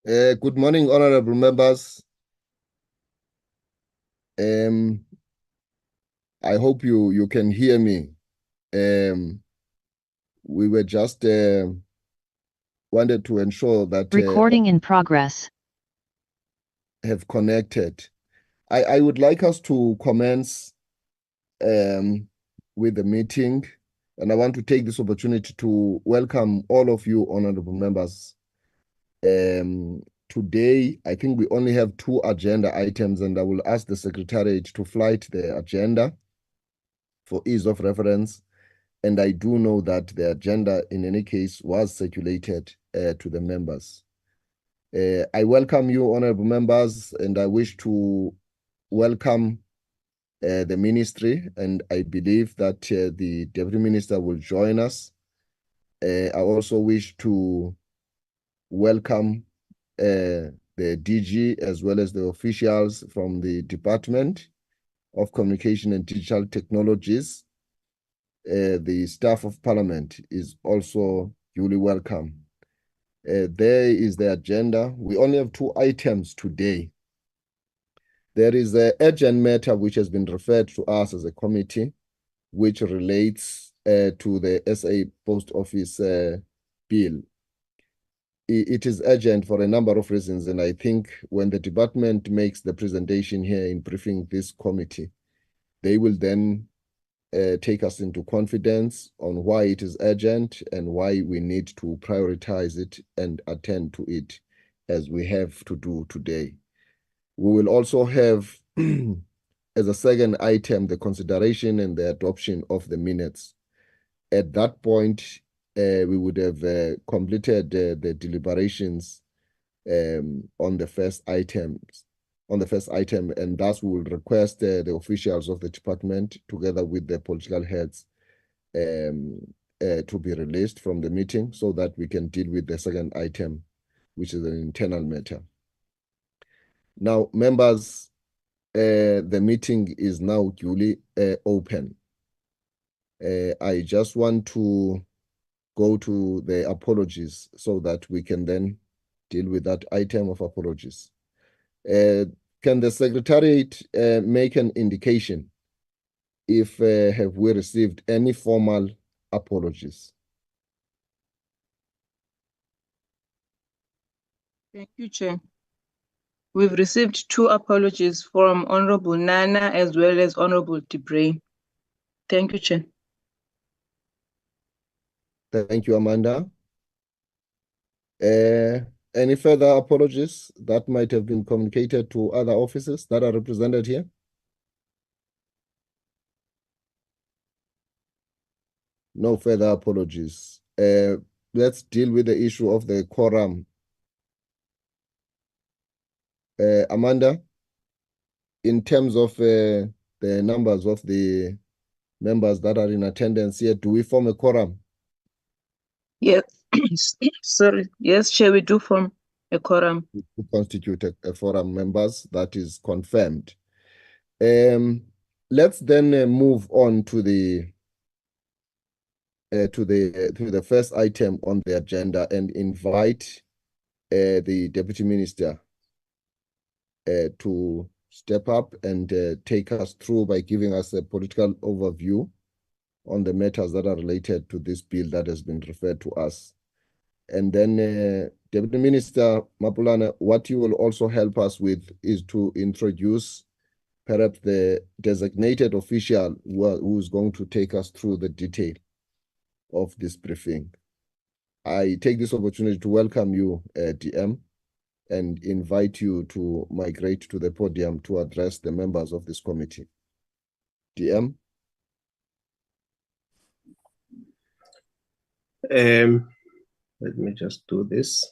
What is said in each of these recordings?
Good morning, honorable members. I hope you can hear me. We were just wanted to ensure that Recording in progress. have connected. I would like us to commence with the meeting, and I want to take this opportunity to welcome all of you, honorable members. Today, I think we only have 2 agenda items, and I will ask the Secretariat to flight the agenda for ease of reference. And I do know that the agenda, in any case, was circulated to the members. I welcome you, honorable members, and I wish to welcome the ministry, and I believe that the Deputy Minister will join us. I also wish to welcome the DG as well as the officials from the Department of Communication and Digital Technologies. The staff of Parliament is also duly welcome. There is the agenda. We only have 2 items today. There is an urgent matter which has been referred to us as a committee, which relates to the SA Post Office bill. It is urgent for a number of reasons, and I think when the department makes the presentation here in briefing this committee, they will then take us into confidence on why it is urgent and why we need to prioritize it and attend to it as we have to do today. We will also have, as a second item, the consideration and the adoption of the minutes. At that point, we would have completed the deliberations on the first item, and thus we will request the officials of the department, together with the political heads, to be released from the meeting so that we can deal with the second item, which is an internal matter. Now, members, the meeting is now duly open. I just want to go to the apologies so that we can then deal with that item of apologies. Can the Secretariat make an indication if have we received any formal apologies? Thank you, Chair. We've received 2 apologies from Honorable Nana as well as Honorable Debray. Thank you, Chair. Thank you, Amanda. Any further apologies that might have been communicated to other offices that are represented here? No further apologies. Let's deal with the issue of the quorum. Amanda, in terms of the numbers of the members that are in attendance here, do we form a quorum? Yes, sorry. Yes, Chair, we do form a quorum. To constitute a forum, members, that is confirmed. Let's then move on to the first item on the agenda and invite the Deputy Minister to step up and take us through by giving us a political overview on the matters that are related to this bill that has been referred to us. And then Deputy Minister Mapulana, what you will also help us with is to introduce perhaps the designated official who is going to take us through the detail of this briefing. I take this opportunity to welcome you, DM, and invite you to migrate to the podium to address the members of this committee. DM? Let me just do this.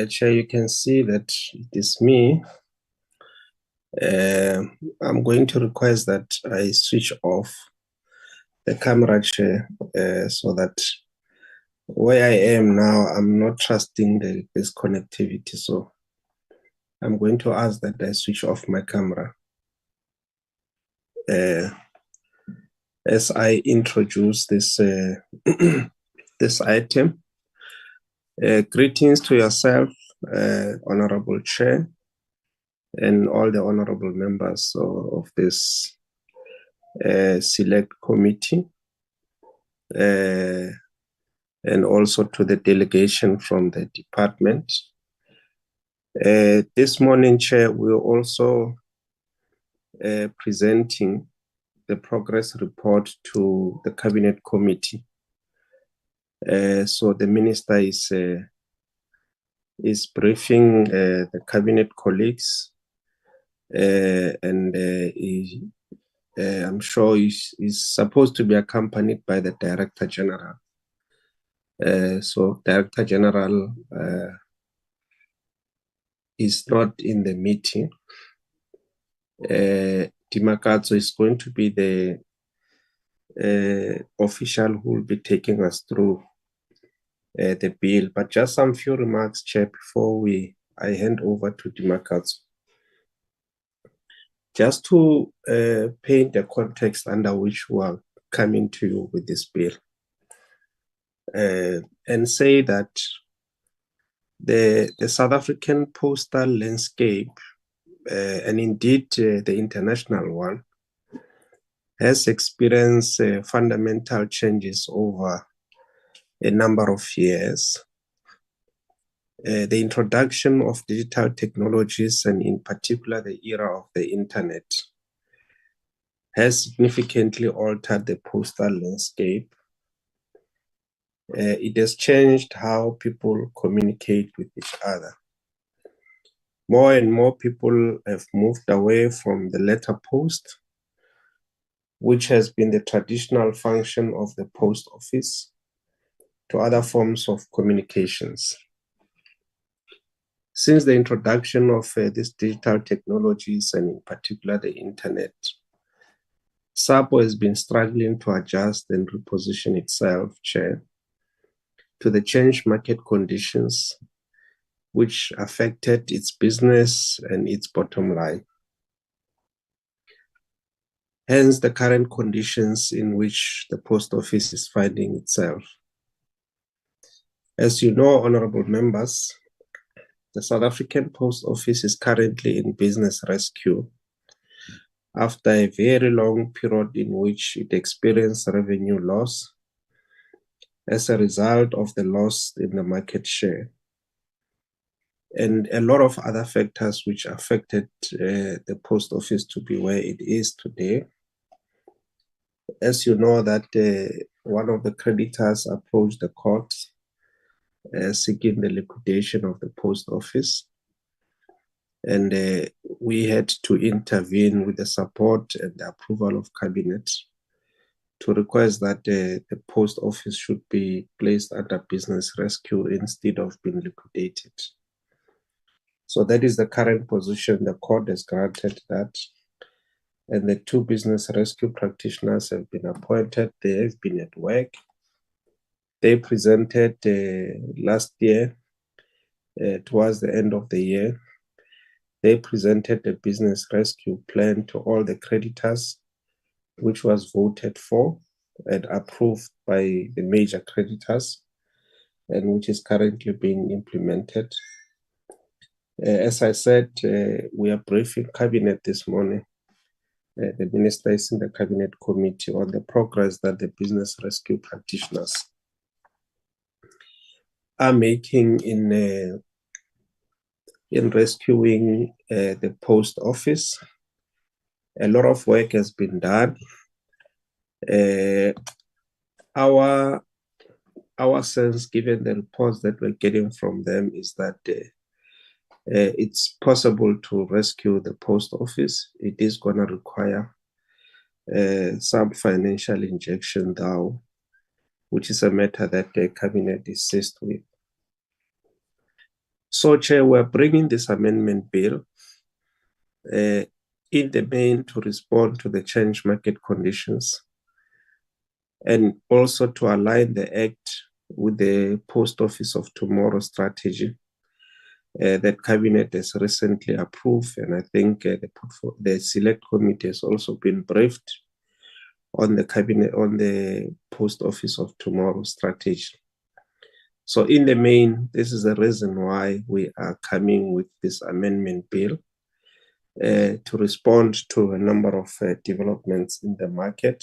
Chair, you can see that it is me. I'm going to request that I switch off the camera, Chair, so that where I am now, I'm not trusting this connectivity. So I'm going to ask that I switch off my camera. As I introduce this this item, Greetings to yourself, Honorable Chair, and all the honorable members of this select committee, and also to the delegation from the department. This morning, Chair, we're also presenting the progress report to the Cabinet Committee. So the Minister is briefing the Cabinet colleagues, and I'm sure he's supposed to be accompanied by the Director General. So Director General is not in the meeting. Dimakatso is going to be the official who will be taking us through the bill. But just some few remarks, Chair, before I hand over to Dimakatso. Just to paint the context under which we are coming to you with this bill, and say that the South African postal landscape, and indeed the international one, has experienced fundamental changes over a number of years. The introduction of digital technologies, and in particular the era of the internet, has significantly altered the postal landscape. It has changed how people communicate with each other. More and more people have moved away from the letter post, which has been the traditional function of the post office, to other forms of communications. Since the introduction of these digital technologies, and in particular the internet, SAPO has been struggling to adjust and reposition itself, Chair, to the changed market conditions which affected its business and its bottom line. Hence the current conditions in which the post office is finding itself. As you know, honorable members, the South African Post Office is currently in business rescue after a very long period in which it experienced revenue loss as a result of the loss in the market share, and a lot of other factors which affected the post office to be where it is today. As you know, that one of the creditors approached the court seeking the liquidation of the post office, and we had to intervene with the support and the approval of Cabinet to request that the post office should be placed under business rescue instead of being liquidated. So that is the current position. The court has granted that, and the 2 business rescue practitioners have been appointed. They have been at work. They presented last year, towards the end of the year, they presented the business rescue plan to all the creditors, which was voted for and approved by the major creditors, and which is currently being implemented. As I said, we are briefing Cabinet this morning. The Minister is in the Cabinet Committee on the progress that the business rescue practitioners are making in rescuing the post office. A lot of work has been done. Our sense, given the reports that we're getting from them, is that it's possible to rescue the post office. It is going to require some financial injection, though, which is a matter that the Cabinet is seized with. So, Chair, we're bringing this amendment bill in the main to respond to the changed market conditions, and also to align the Act with the Post Office of Tomorrow strategy that Cabinet has recently approved. And I think the Select Committee has also been briefed on the Cabinet, on the Post Office of Tomorrow strategy. So in the main, this is the reason why we are coming with this amendment bill to respond to a number of developments in the market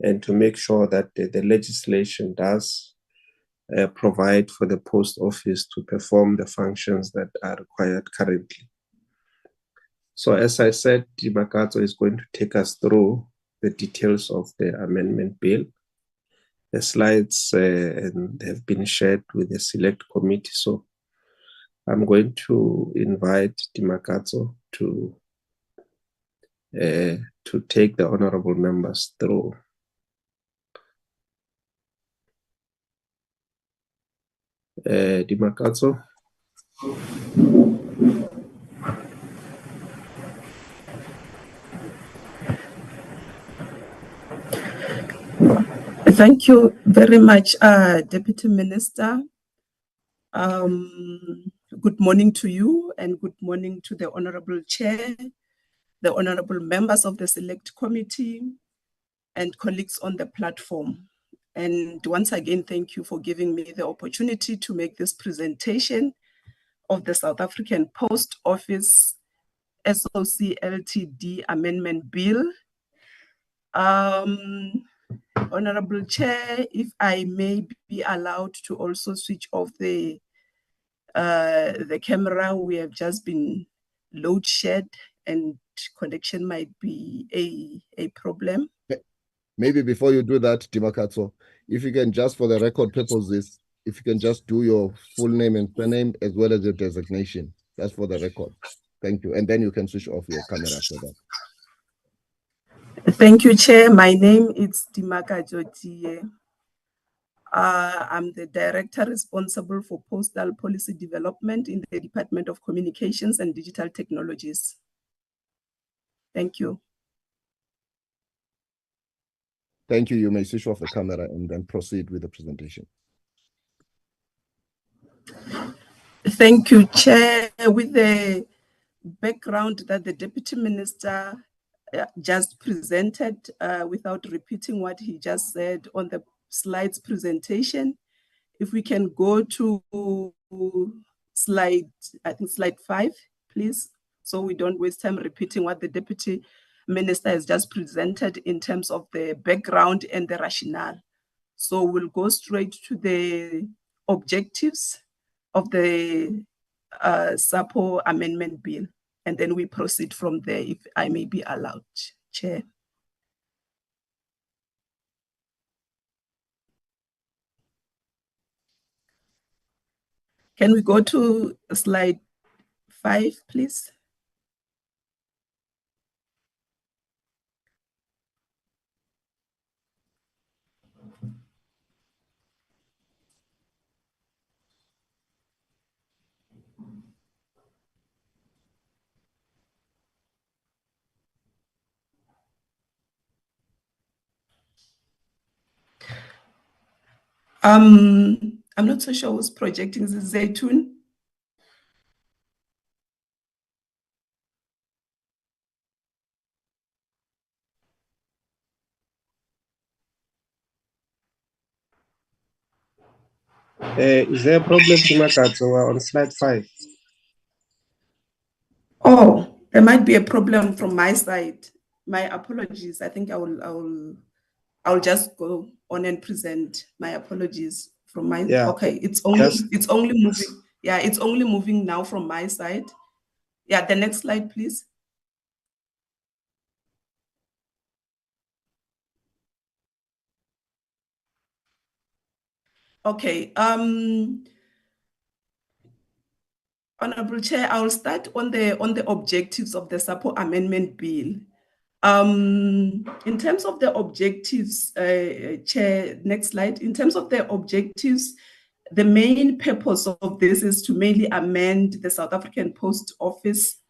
and to make sure that the legislation does provide for the post office to perform the functions that are required currently. So as I said, Dimakatso is going to take us through the details of the amendment bill. The slides have been shared with the select committee. So I'm going to invite Dimakatso to take the honorable members through. Dimakatso. Thank you very much, Deputy Minister. Good morning to you and good morning to the Honorable Chair, the Honorable members of the Select Committee and colleagues on the platform. And once again, thank you for giving me the opportunity to make this presentation of the South African Post Office SOC Ltd Amendment Bill. Honorable Chair, if I may be allowed to also switch off the camera, we have just been load shed and connection might be a problem. Maybe before you do that, Dimakatso, if you can just for the record purposes, if you can just do your full name and surname as well as your designation. That's for the record. Thank you. And then you can switch off your camera for that. Thank you, Chair. My name is Dimakatso Tiye. I'm the Director responsible for Postal Policy Development in the Department of Communications and Digital Technologies. Thank you. Thank you. You may switch off the camera and then proceed with the presentation. Thank you, Chair. With the background that the Deputy Minister just presented, without repeating what he just said on the slides presentation, if we can go to slide, I think slide 5, please, so we don't waste time repeating what the Deputy Minister has just presented in terms of the background and the rationale. So we'll go straight to the objectives of the SAPO Amendment Bill, and then we proceed from there, if I may be allowed, Chair. Can we go to slide 5, please? I'm not so sure who's projecting. Is it Zaytun? Is there a problem, Dimakatso? We're on slide 5. Oh, there might be a problem from my side. My apologies. I think I'll just go on and present. My apologies from my. Yeah. Okay, it's only moving. Yeah, it's only moving now from my side. Yeah, the next slide, please. Okay. Honorable Chair, I will start on the objectives of the SAPO Amendment Bill. In terms of the objectives, Chair, next slide. In terms of the objectives, the main purpose of this is to mainly amend the South African Post Office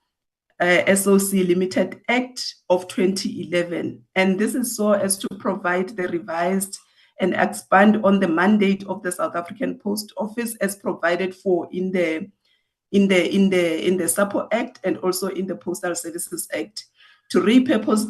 SOC Limited Act of 2011. And this is so as to provide the revised and expand on the mandate of the South African Post Office as provided for in the SAPO Act and also in the Postal Services Act, to repurpose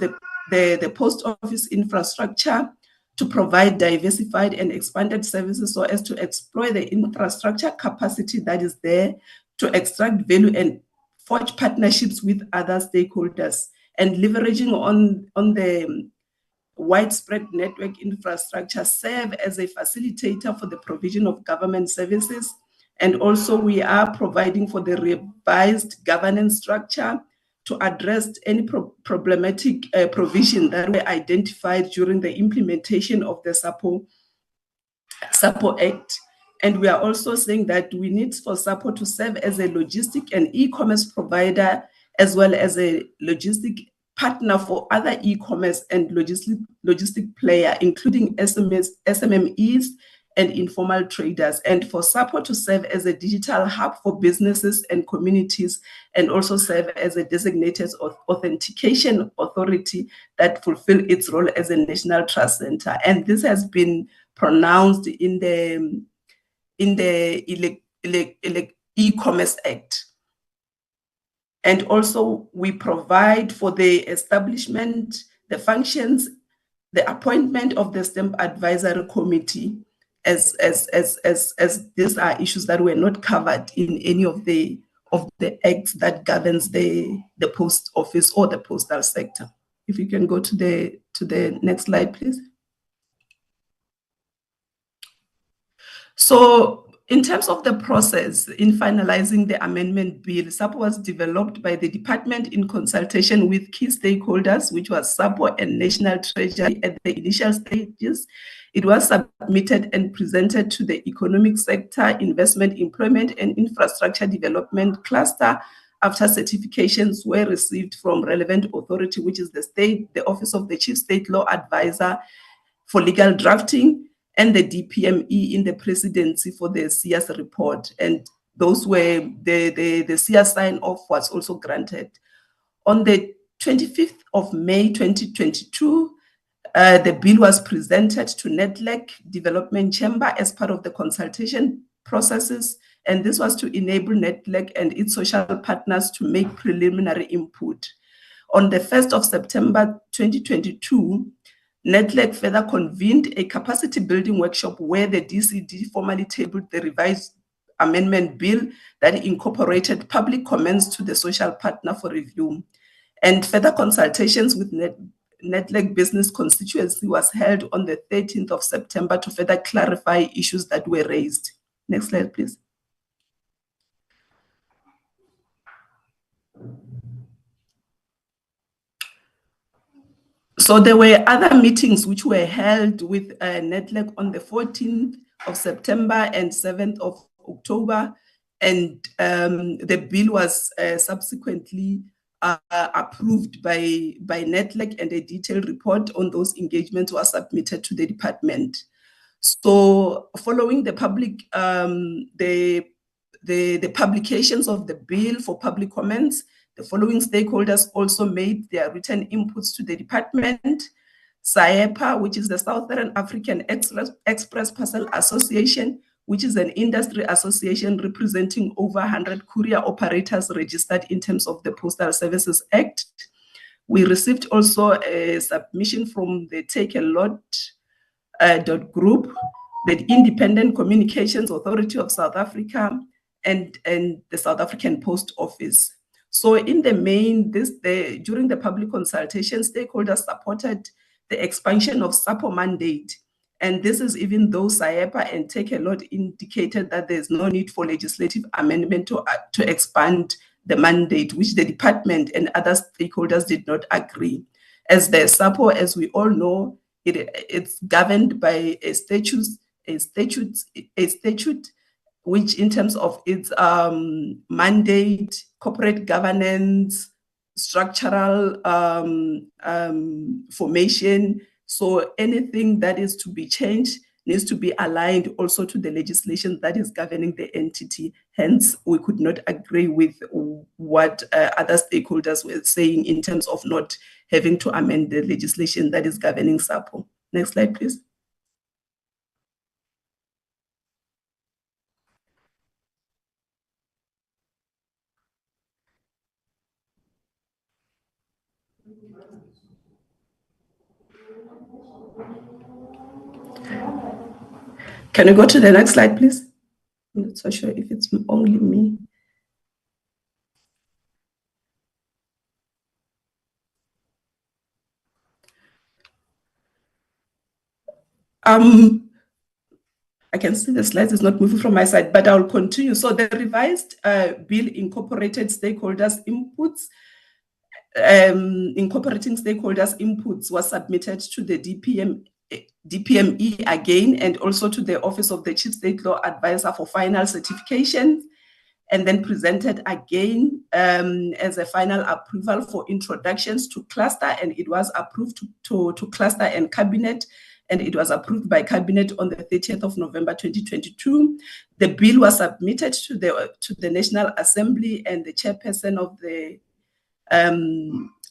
the post office infrastructure to provide diversified and expanded services so as to exploit the infrastructure capacity that is there to extract value and forge partnerships with other stakeholders, and leveraging on the widespread network infrastructure serve as a facilitator for the provision of government services. And also we are providing for the revised governance structure to address any problematic provision that were identified during the implementation of the SAPO Act. And we are also saying that we need for SAPO to serve as a logistic and e-commerce provider, as well as a logistic partner for other e-commerce and logistic player, including SMMEs and informal traders, and for SAPO to serve as a digital hub for businesses and communities, and also serve as a designated authentication authority that fulfill its role as a national trust center. And this has been pronounced in the e-commerce act. And also we provide for the establishment, the functions, the appointment of the STAMP advisory committee, as these are issues that were not covered in any of the acts that governs the post office or the postal sector. If you can go to the next slide, please. So in terms of the process in finalizing the amendment bill, SAPO was developed by the department in consultation with key stakeholders, which was SAPO and National Treasury at the initial stages. It was submitted and presented to the economic sector, investment, employment, and infrastructure development cluster after certifications were received from relevant authority, which is the Office of the Chief State Law Advisor for legal drafting, and the DPME in the presidency for the CS report. And those were the CS sign-off was also granted. On the 25th of May 2022, the bill was presented to NEDLAC Development Chamber as part of the consultation processes, and this was to enable NEDLAC and its social partners to make preliminary input. On the 1st of September 2022, NEDLAC further convened a capacity building workshop where the DCD formally tabled the revised amendment bill that incorporated public comments to the social partner for review. And further consultations with NEDLAC business constituency was held on the 13th of September to further clarify issues that were raised. Next slide, please. So there were other meetings which were held with NEDLAC on the 14th of September and 7th of October, and the bill was subsequently approved by NEDLAC, and a detailed report on those engagements was submitted to the department. So following the public, the publications of the bill for public comments, the following stakeholders also made their written inputs to the department: SAEPA, which is the Southern African Express Parcel Association, which is an industry association representing over 100 courier operators registered in terms of the Postal Services Act. We received also a submission from the Take a Lot group, the Independent Communications Authority of South Africa, and the South African Post Office. So in the main, during the public consultation, stakeholders supported the expansion of SAPO mandate. And this is even though SAEPA and Take a Lot indicated that there's no need for legislative amendment to expand the mandate, which the department and other stakeholders did not agree. As the SAPO, as we all know, it's governed by a statute, which in terms of its mandate, corporate governance, structural formation. So anything that is to be changed needs to be aligned also to the legislation that is governing the entity. Hence, we could not agree with what other stakeholders were saying in terms of not having to amend the legislation that is governing SAPO. Next slide, please. Can we go to the next slide, please? I'm not so sure if it's only me. I can see the slides is not moving from my side, but I'll continue. So the revised bill incorporated stakeholders' inputs. Incorporating stakeholders' inputs was submitted to the DPME again, and also to the Office of the Chief State Law Advisor for final certification, and then presented again as a final approval for introductions to cluster, and it was approved to cluster and cabinet, and it was approved by cabinet on the 30th of November 2022. The bill was submitted to the National Assembly, and the chairperson of the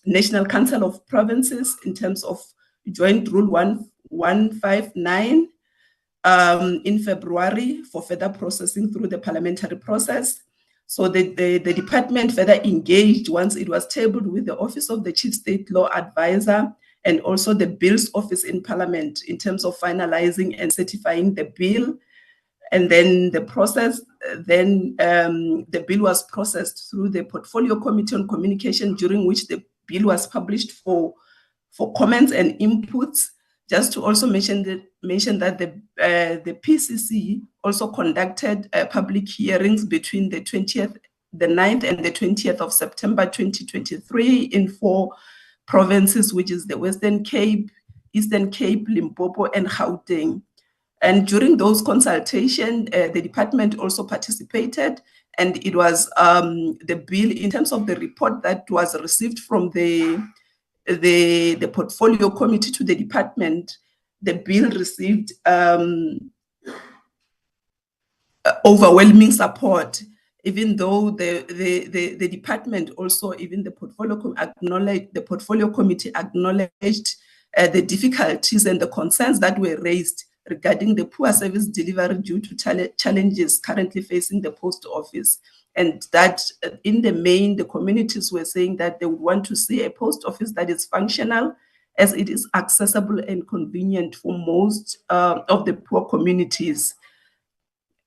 National Council of Provinces in terms of Joint Rule 159 in February for further processing through the parliamentary process. So the department further engaged once it was tabled with the Office of the Chief State Law Advisor and also the Bill's Office in Parliament in terms of finalizing and certifying the bill. And then the process, the bill was processed through the Portfolio Committee on Communication, during which the bill was published for comments and inputs. Just to also mention that the PCC also conducted public hearings between the 9th and the 20th of September 2023 in 4 provinces, which is the Western Cape, Eastern Cape, Limpopo, and Gauteng. And during those consultations, the department also participated, and it was the bill, in terms of the report that was received from the Portfolio Committee to the department, the bill received overwhelming support, even though the department also, even the Portfolio Committee acknowledged the difficulties and the concerns that were raised regarding the poor service delivery due to challenges currently facing the post office. And that in the main, the communities were saying that they would want to see a post office that is functional, as it is accessible and convenient for most of the poor communities.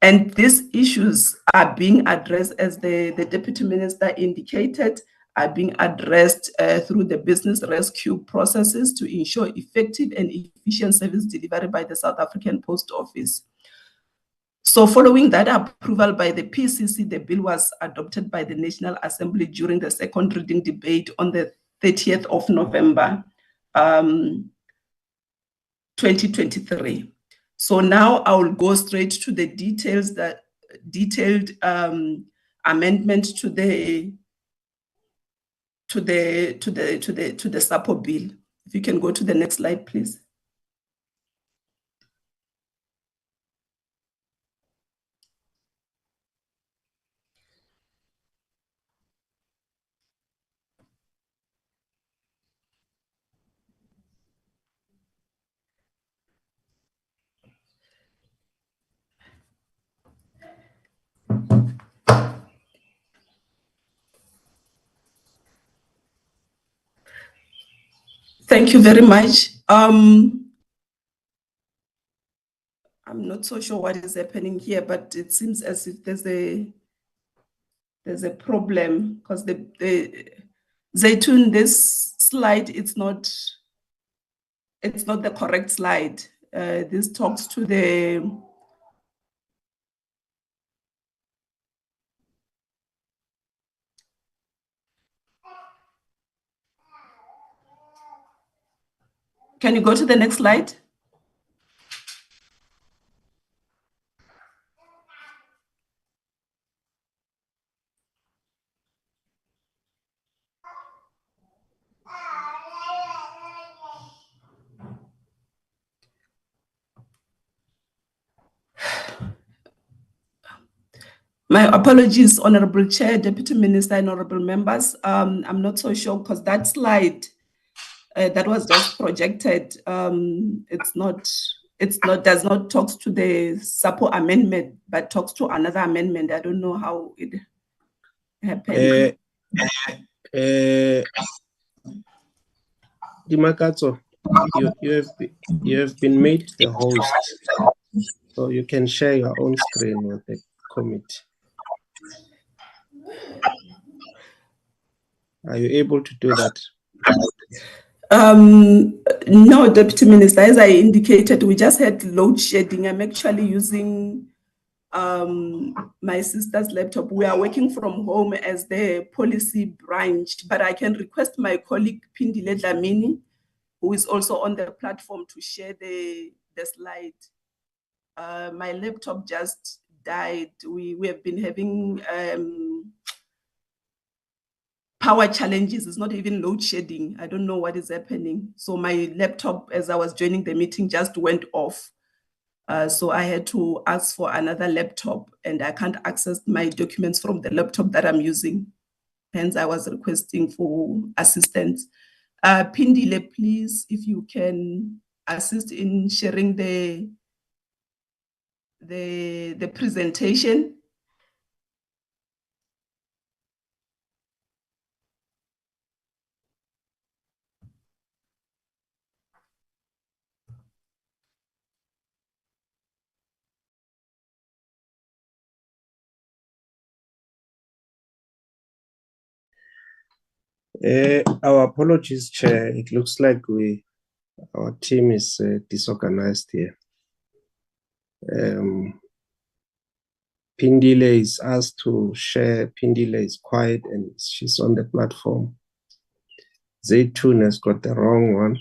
And these issues are being addressed, as the Deputy Minister indicated, are being addressed through the business rescue processes to ensure effective and efficient service delivery by the South African Post Office. So following that approval by the PCC, the bill was adopted by the National Assembly during the second reading debate on the 30th of November 2023. So now I will go straight to the detailed amendment to the SAPO bill. If you can go to the next slide, please. Thank you very much. I'm not so sure what is happening here, but it seems as if there's a problem, because the Zaytun, this slide, it's not the correct slide. This talks to the Can you go to the next slide? My apologies, Honorable Chair, Deputy Minister, and honorable members. I'm not so sure, because that slide that was just projected, does not talk to the SAPO amendment, but talks to another amendment. I don't know how it happened. Dimakatso, you have been made the host. So you can share your own screen with the committee. Are you able to do that? No, Deputy Minister, as I indicated, we just had load shedding. I'm actually using my sister's laptop. We are working from home as the policy branch, but I can request my colleague Pindile Dlamini, who is also on the platform, to share the slide. My laptop just died. We have been having power challenges. It's not even load shedding. I don't know what is happening. So my laptop, as I was joining the meeting, just went off. So I had to ask for another laptop, and I can't access my documents from the laptop that I'm using. Hence, I was requesting for assistance. Pindile, please, if you can assist in sharing the presentation. Our apologies, Chair. It looks like our team is disorganized here. Pindile is asked to share. Pindile is quiet and she's on the platform. Zaytun has got the wrong one.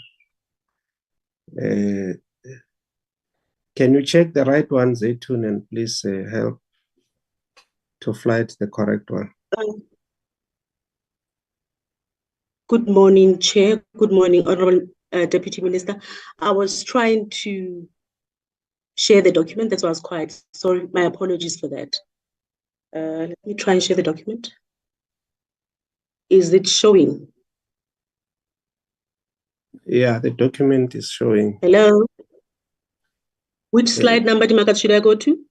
Can you check the right one, Zaytun, and please help to flight the correct one? Good morning, Chair. Good morning, Honorable Deputy Minister. I was trying to share the document. That's why I was quiet. Sorry, my apologies for that. Let me try and share the document. Is it showing? Yeah, the document is showing. Hello? Which slide number, Dimakat, should I go to?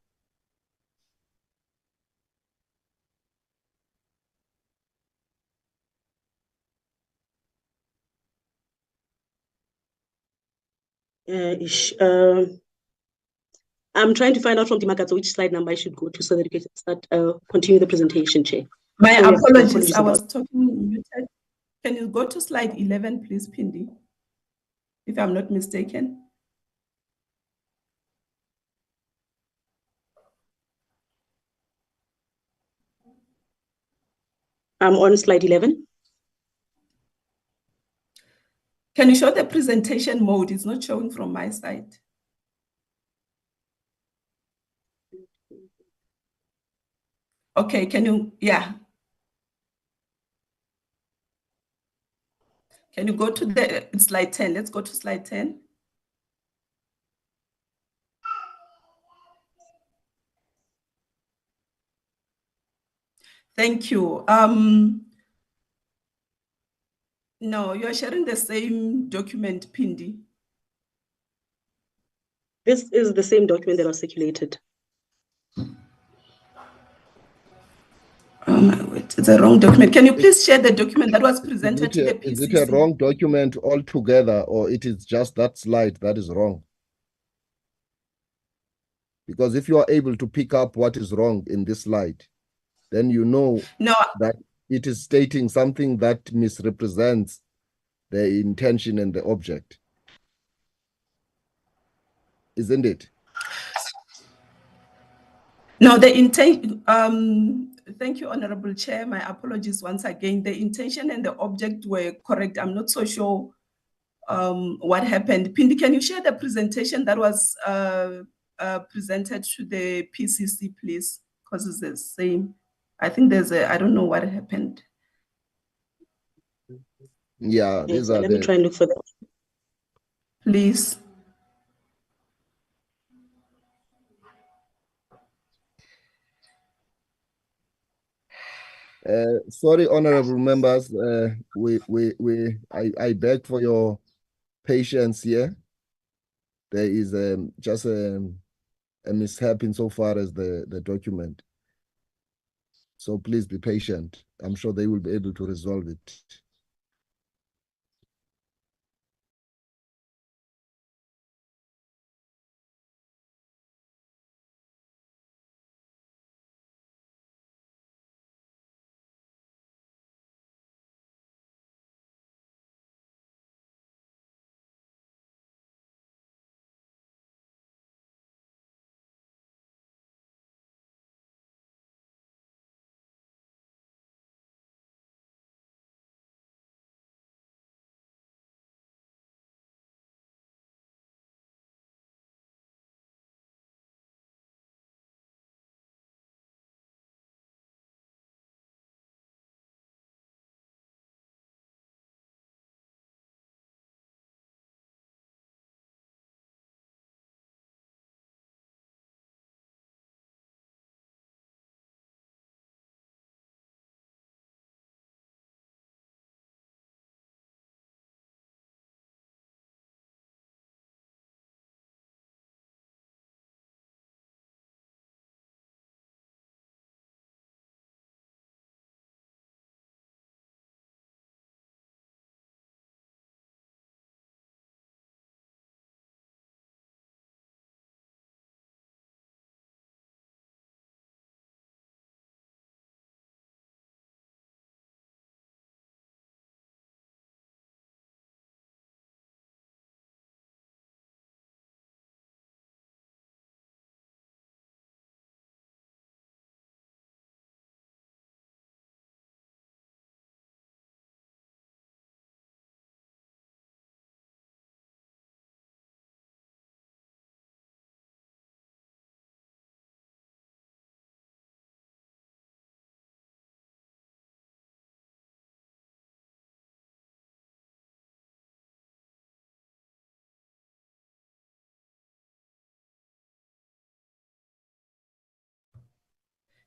I'm trying to find out from Dimakat which slide number I should go to so that you can start continue the presentation, Chair. My Sorry, apologies. I was talking muted. Can you go to slide 11, please, Pindi, if I'm not mistaken? I'm on slide 11. Can you show the presentation mode? It's not showing from my side. Okay, can you, yeah. Can you go to the slide 10? Let's go to slide 10. Thank you. No, you're sharing the same document, Pindi. This is the same document that was circulated. Oh my word, it's a wrong document. Can you please share the document that was presented to the PCC? Is it a wrong document altogether, or it is just that slide that is wrong? Because if you are able to pick up what is wrong in this slide, then you know that it is stating something that misrepresents the intention and the object. Isn't it? No, the intent, thank you, Honorable Chair. My apologies once again. The intention and the object were correct. I'm not so sure what happened. Pindi, can you share the presentation that was presented to the PCC, please? Because it's the same. I think I don't know what happened. Yeah, these are. Let me try and look for that. Please. Sorry, honorable members. I beg for your patience here. There is just a mishap insofar as the document. So please be patient. I'm sure they will be able to resolve it.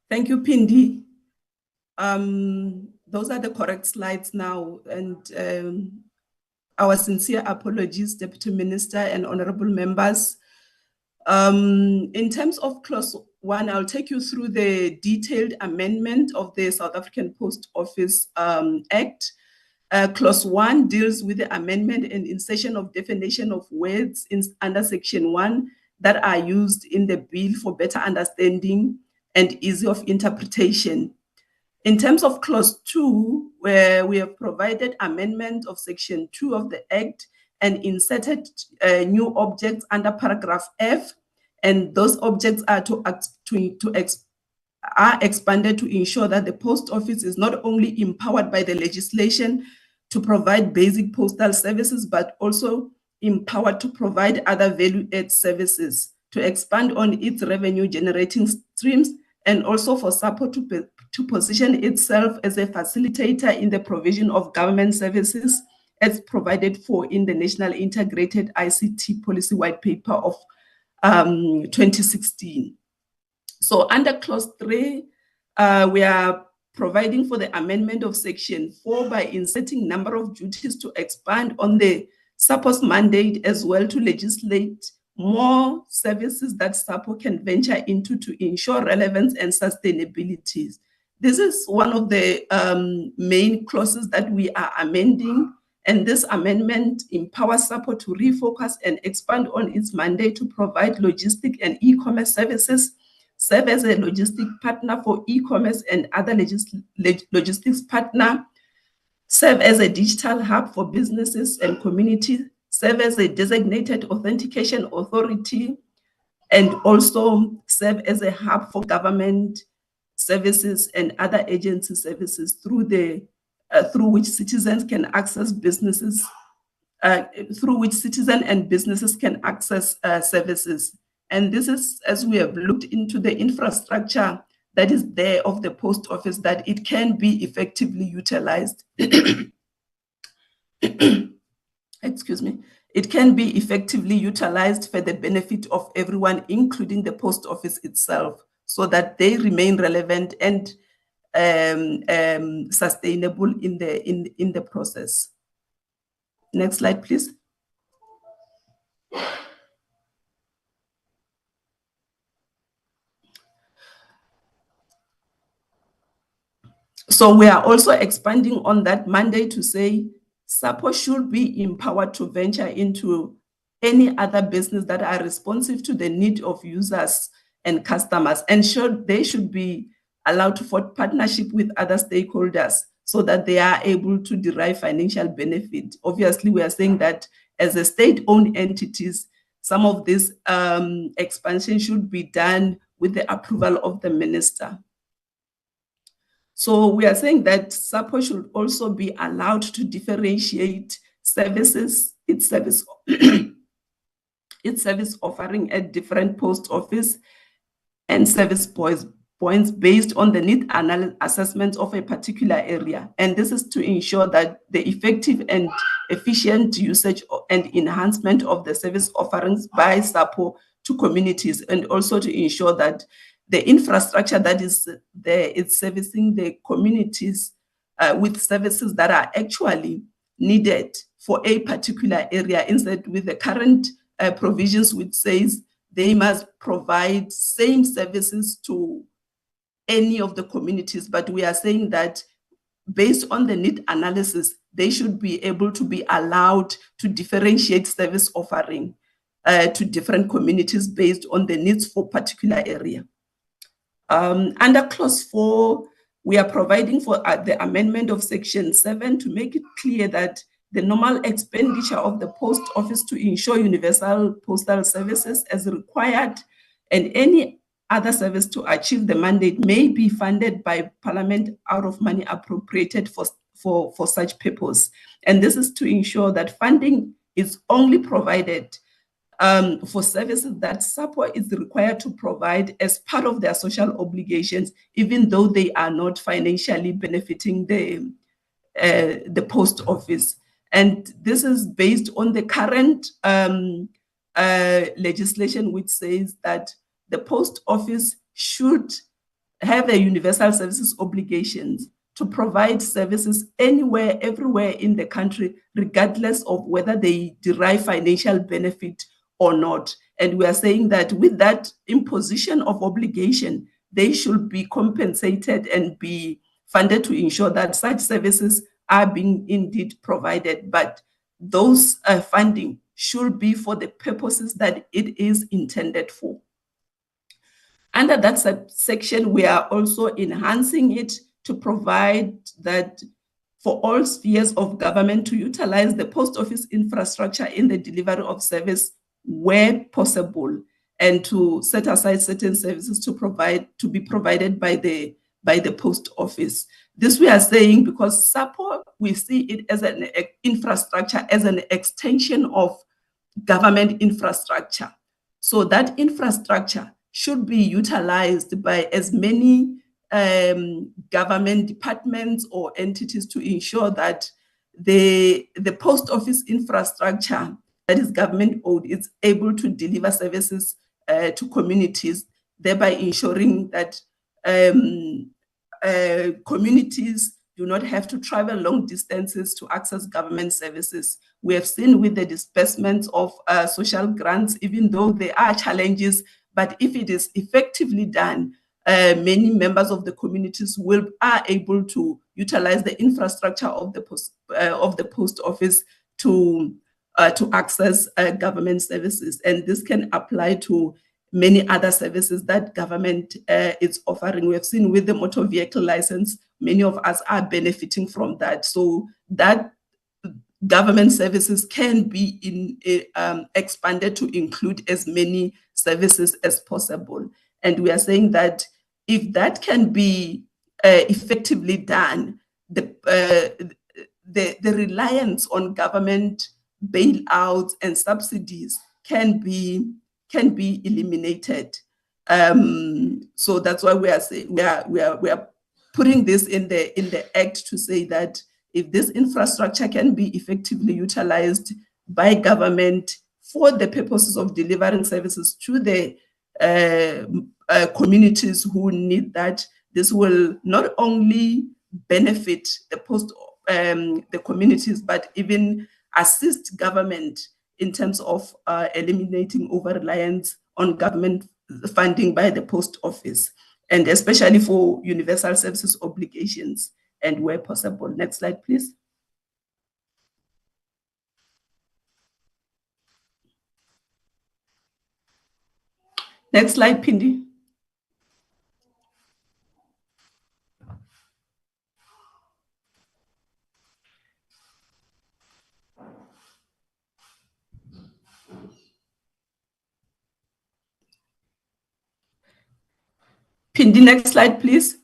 Thank you, Pindi. Those are the correct slides now, and our sincere apologies, Deputy Minister and honorable members. In terms of clause 1, I'll take you through the detailed amendment of the South African Post Office Act. Clause 1 deals with the amendment and insertion of definition of words under section 1 that are used in the bill for better understanding and ease of interpretation. In terms of clause 2, where we have provided amendment of section 2 of the Act and inserted new objects under paragraph F, and those objects are expanded to ensure that the Post Office is not only empowered by the legislation to provide basic postal services, but also empowered to provide other value-add services, to expand on its revenue-generating streams, and also for SAPO to position itself as a facilitator in the provision of government services as provided for in the National Integrated ICT Policy White Paper of 2016. So under clause 3, we are providing for the amendment of section 4 by inserting number of duties to expand on the SAPO's mandate, as well to legislate more services that SAPO can venture into to ensure relevance and sustainability. This is one of the main clauses that we are amending, and this amendment empowers SAPO to refocus and expand on its mandate to provide logistic and e-commerce services, serve as a logistic partner for e-commerce and other logistics partner, serve as a digital hub for businesses and communities, serve as a designated authentication authority, and also serve as a hub for government services and other agency services through which citizens can access businesses, through which citizens and businesses can access services. And this is, as we have looked into the infrastructure that is there of the Post Office, that it can be effectively utilized. Excuse me. It can be effectively utilized for the benefit of everyone, including the Post Office itself, so that they remain relevant and sustainable in the process. Next slide, please. So we are also expanding on that mandate to say SAPO should be empowered to venture into any other business that are responsive to the need of users and customers, and they should be allowed to forge partnership with other stakeholders so that they are able to derive financial benefit. Obviously, we are saying that as a state-owned entities, some of this expansion should be done with the approval of the minister. So we are saying that SAPO should also be allowed to differentiate services, its service offering at different post office and service points based on the need assessment of a particular area. And this is to ensure that the effective and efficient usage and enhancement of the service offerings by SAPO to communities, and also to ensure that the infrastructure that is there is servicing the communities with services that are actually needed for a particular area, instead with the current provisions which says they must provide same services to any of the communities. But we are saying that based on the need analysis, they should be able to be allowed to differentiate service offering to different communities based on the needs for particular area. Under clause 4, we are providing for the amendment of section 7 to make it clear that the normal expenditure of the Post Office to ensure universal postal services as required, and any other service to achieve the mandate, may be funded by Parliament out of money appropriated for such purpose. And this is to ensure that funding is only provided for services that SAPO is required to provide as part of their social obligations, even though they are not financially benefiting the Post Office. And this is based on the current legislation, which says that the Post Office should have a universal services obligations to provide services anywhere, everywhere in the country, regardless of whether they derive financial benefit or not. And we are saying that with that imposition of obligation, they should be compensated and be funded to ensure that such services are being indeed provided. But those funding should be for the purposes that it is intended for. Under that subsection, we are also enhancing it to provide that for all spheres of government to utilize the post office infrastructure in the delivery of service where possible, and to set aside certain services to be provided by the post office. This we are saying because SAPO, we see it as an infrastructure, as an extension of government infrastructure. So that infrastructure should be utilized by as many government departments or entities to ensure that the post office infrastructure that is government owned is able to deliver services to communities, thereby ensuring that communities do not have to travel long distances to access government services. We have seen with the disbursements of social grants, even though there are challenges, but if it is effectively done, many members of the communities are able to utilize the infrastructure of the post office to access government services. And this can apply to many other services that government is offering. We have seen with the motor vehicle license, many of us are benefiting from that. So that government services can be expanded to include as many services as possible. And we are saying that if that can be effectively done, the reliance on government bailouts and subsidies can be eliminated. So that's why we are saying we are putting this in the act to say that if this infrastructure can be effectively utilized by government for the purposes of delivering services to the communities who need that, this will not only benefit the communities, but even assist government in terms of eliminating over-reliance on government funding by the post office, and especially for universal services obligations and where possible. Next slide, please. Next slide, Pindi. Pindi, next slide, please.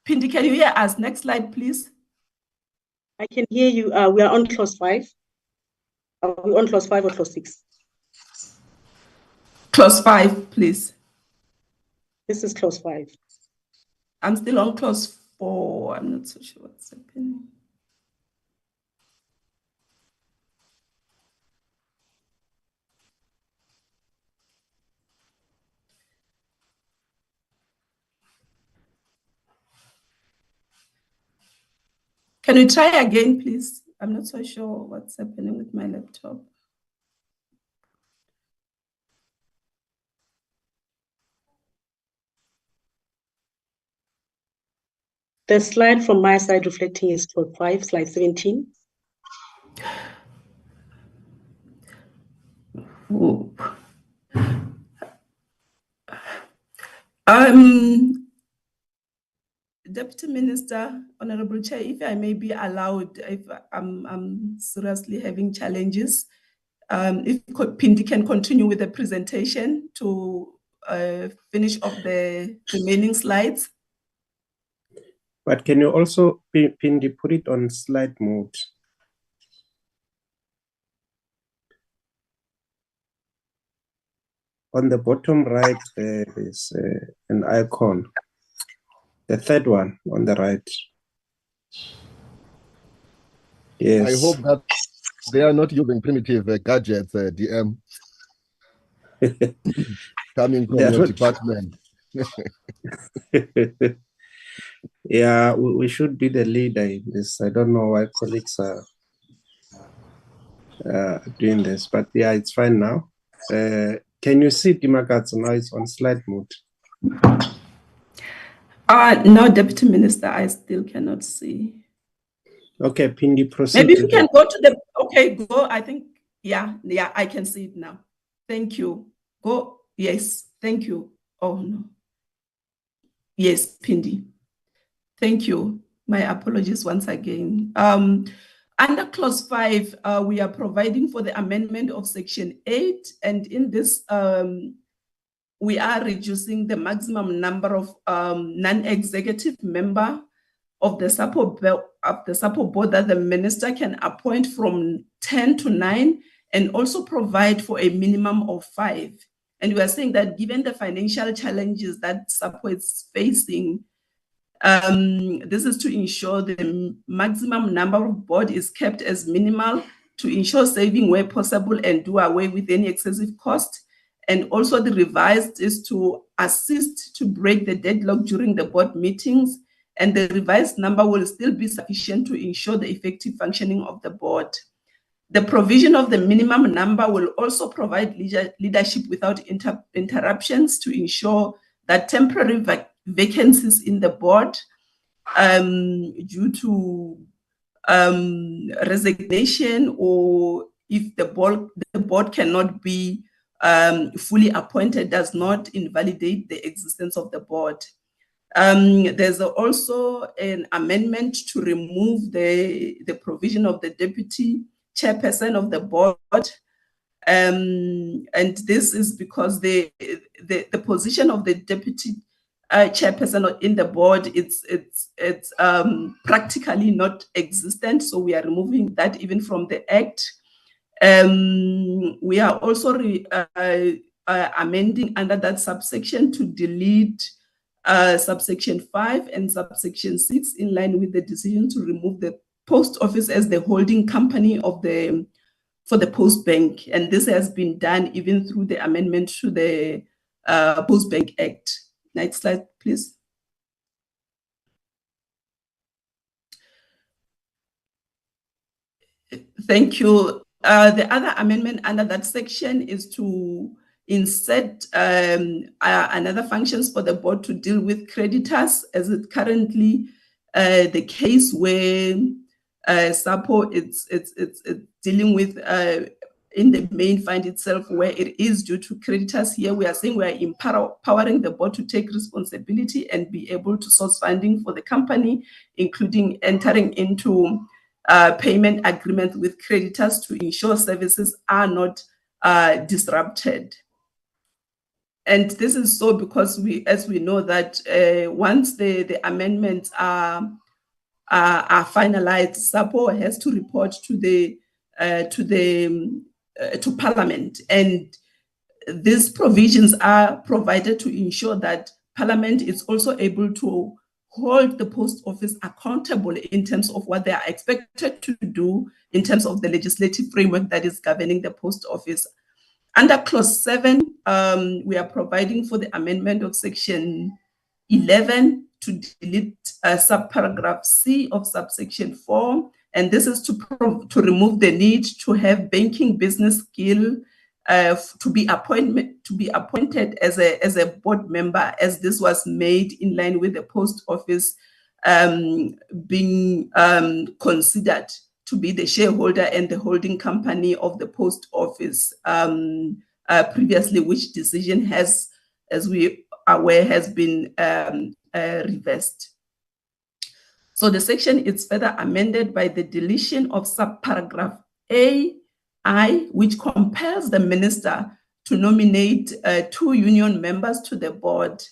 Pindi, can you hear us? Next slide, please. I can hear you. We are on clause 5. Are we on clause 5 or clause 6? Clause 5, please. This is clause 5. I'm still on clause 4. I'm not so sure what's happening. Can we try again, please? I'm not so sure what's happening with my laptop. The slide from my side reflecting is clause 5, slide 17. Ooh. Deputy Minister, Honorable Chair, if I may be allowed, if I'm seriously having challenges, if Pindi can continue with the presentation to finish off the remaining slides. But can you also, Pindi, put it on slide mode? On the bottom right, there is an icon. The third one on the right. Yes. I hope that they are not using primitive gadgets, DM, coming from They are your not- department. Yeah, we should be the leader in this. I don't know why colleagues are doing this, but yeah, it's fine now. Can you see Dimakatsu now? It's on slide mode. No, Deputy Minister, I still cannot see. Okay, Pindi, proceed. Maybe we can go to the, okay, go, I think, yeah, I can see it now. Thank you. Go, yes, thank you. Oh, no. Yes, Pindi. Thank you. My apologies once again. Under clause 5, we are providing for the amendment of section 8, and in this, we are reducing the maximum number of non-executive member of the support board that the minister can appoint from 10 to 9, and also provide for a minimum of 5. And we are saying that given the financial challenges that support is facing, this is to ensure the maximum number of board is kept as minimal, to ensure saving where possible and do away with any excessive cost. And also the revised is to assist to break the deadlock during the board meetings, and the revised number will still be sufficient to ensure the effective functioning of the board. The provision of the minimum number will also provide leadership without interruptions to ensure that temporary vacancies in the board due to resignation, or if the board cannot be fully appointed, does not invalidate the existence of the board. There's also an amendment to remove the provision of the deputy chairperson of the board. And this is because the position of the deputy chairperson in the board, it's practically not existent. So we are removing that even from the act. We are also amending under that subsection to delete subsection 5 and subsection 6 in line with the decision to remove the post office as the holding company of for the Post Bank. And this has been done even through the amendment to the Post Bank Act. Next slide, please. Thank you. The other amendment under that section is to insert another functions for the board to deal with creditors, as it currently the case where SAPO it's dealing with in the main fund itself, where it is due to creditors. Here we are saying we are empowering the board to take responsibility and be able to source funding for the company, including entering into payment agreements with creditors to ensure services are not disrupted. And this is so because as we know that once the amendments are finalized, SAPO has to report to Parliament, and these provisions are provided to ensure that Parliament is also able to hold the post office accountable in terms of what they are expected to do in terms of the legislative framework that is governing the post office. Under clause 7, we are providing for the amendment of section 11 to delete subparagraph C of subsection 4, and this is to remove the need to have banking business skill to be appointed as a board member, as this was made in line with the post office being considered to be the shareholder and the holding company of the post office previously, which decision has, as we are aware, has been reversed. So the section is further amended by the deletion of subparagraph AI, which compels the minister to nominate 2 union members to the board.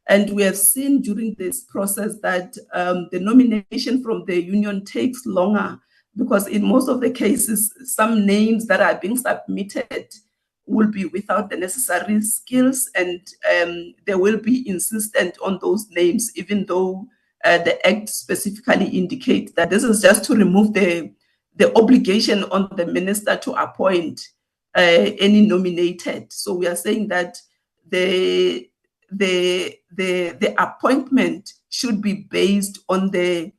And we have seen during this process that the nomination from the union takes longer, because in most of the cases, some names that are being submitted will be without the necessary skills, and they will be insistent on those names, even though the Act specifically indicates that this is just to remove the the obligation on the minister to appoint any nominated. So we are saying that the appointment should be based on the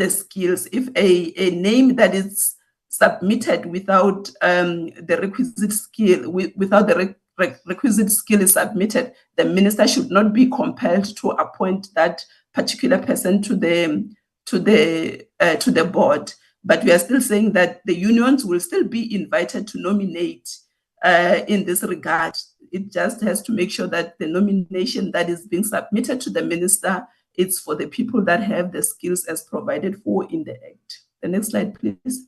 skills. If a name that is submitted without the requisite skill, without the requisite skill is submitted, the minister should not be compelled to appoint that particular person to the board. But we are still saying that the unions will still be invited to nominate in this regard. It just has to make sure that the nomination that is being submitted to the minister is for the people that have the skills as provided for in the Act. The next slide, please.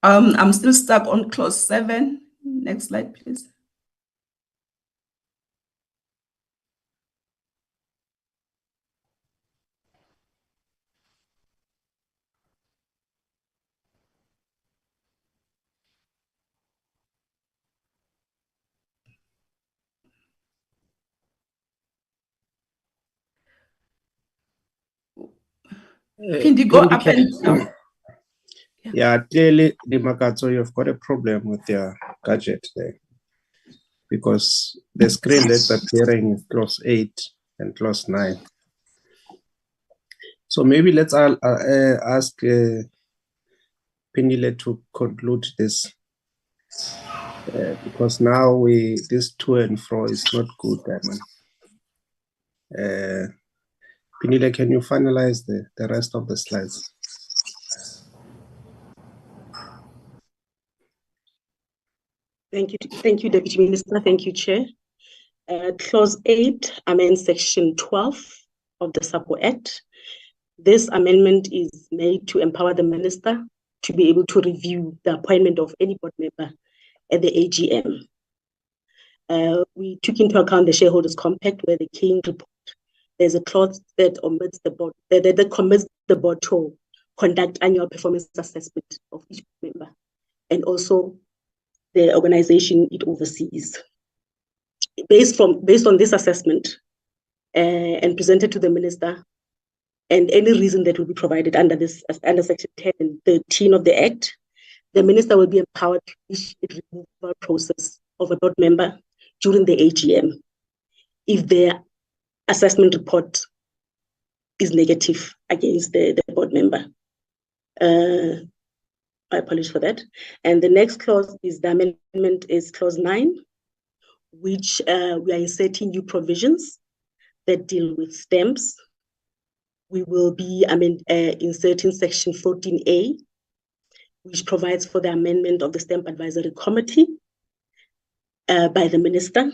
I'm still stuck on clause 7. Next slide, please. Can you go up and down? Yeah, clearly, Dimakato, you've got a problem with your gadget there, because the screen that's appearing is clause 8 and clause 9. So maybe let's ask Pindile to conclude this, because now this to and fro is not good, Diamond. Pindile, can you finalize the rest of the slides? Thank you, Deputy Minister. Thank you, Chair. Clause 8 amends Section 12 of the SAPO Act. This amendment is made to empower the minister to be able to review the appointment of any board member at the AGM. We took into account the shareholders' compact, where the King report. There's a clause that commits the board to conduct annual performance assessment of each member, and also the organization it oversees. Based on this assessment and presented to the minister, and any reason that will be provided under Section 10 and 13 of the Act, the minister will be empowered to initiate the removal process of a board member during the AGM if their assessment report is negative against the board member. I apologize for that. And the next clause is the amendment is clause 9, which we are inserting new provisions that deal with stamps. We will be inserting Section 14A, which provides for the amendment of the Stamp Advisory Committee by the minister,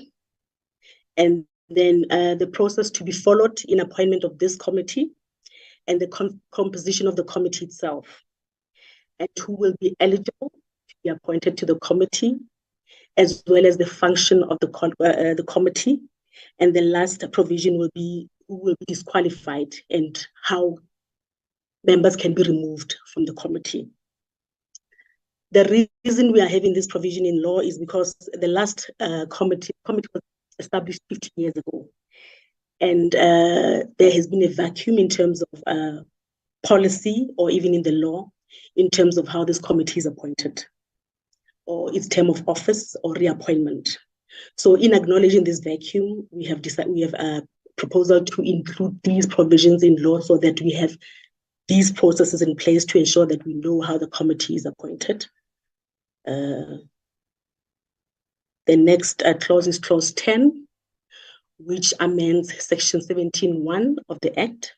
and then the process to be followed in appointment of this committee, and the composition of the committee itself, and who will be eligible to be appointed to the committee, as well as the function of the committee. And the last provision will be who will be disqualified and how members can be removed from the committee. The reason we are having this provision in law is because the last committee was established 15 years ago. And there has been a vacuum in terms of policy, or even in the law, in terms of how this committee is appointed, or its term of office or reappointment. So in acknowledging this vacuum, we have a proposal to include these provisions in law so that we have these processes in place to ensure that we know how the committee is appointed. The next clause is clause 10, which amends Section 17(1) of the Act,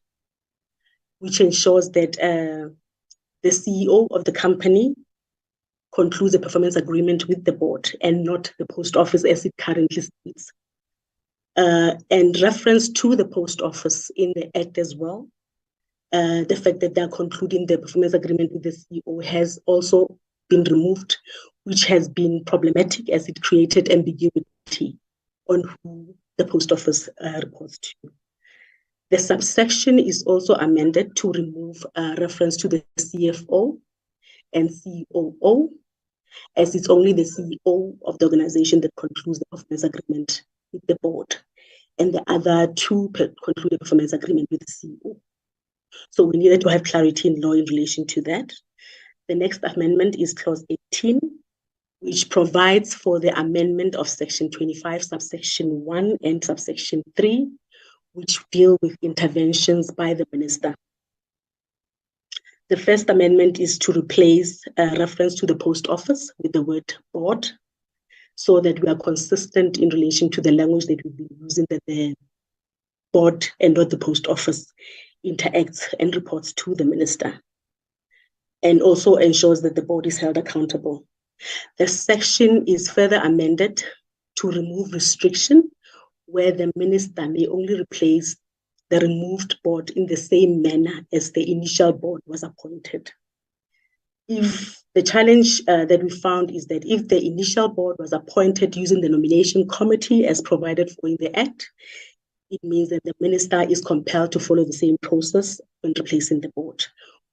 which ensures that the CEO of the company concludes a performance agreement with the board and not the post office as it currently states. And reference to the post office in the Act as well, the fact that they're concluding the performance agreement with the CEO has also been removed, which has been problematic as it created ambiguity on who the post office reports to. The subsection is also amended to remove reference to the CFO and COO, as it's only the CEO of the organization that concludes the performance agreement with the board. and the other two conclude a performance agreement with the CEO. So we needed to have clarity in law in relation to that. The next amendment is clause 18, which provides for the amendment of section 25, subsection 1 and subsection 3, which deal with interventions by the minister. The first amendment is to replace a reference to the post office with the word board, so that we are consistent in relation to the language that we've been using, that the board and not the post office interacts and reports to the minister, and also ensures that the board is held accountable. The section is further amended to remove restriction where the minister may only replace the removed board in the same manner as the initial board was appointed. If the challenge that we found is that if the initial board was appointed using the nomination committee as provided for in the Act, it means that the minister is compelled to follow the same process when replacing the board,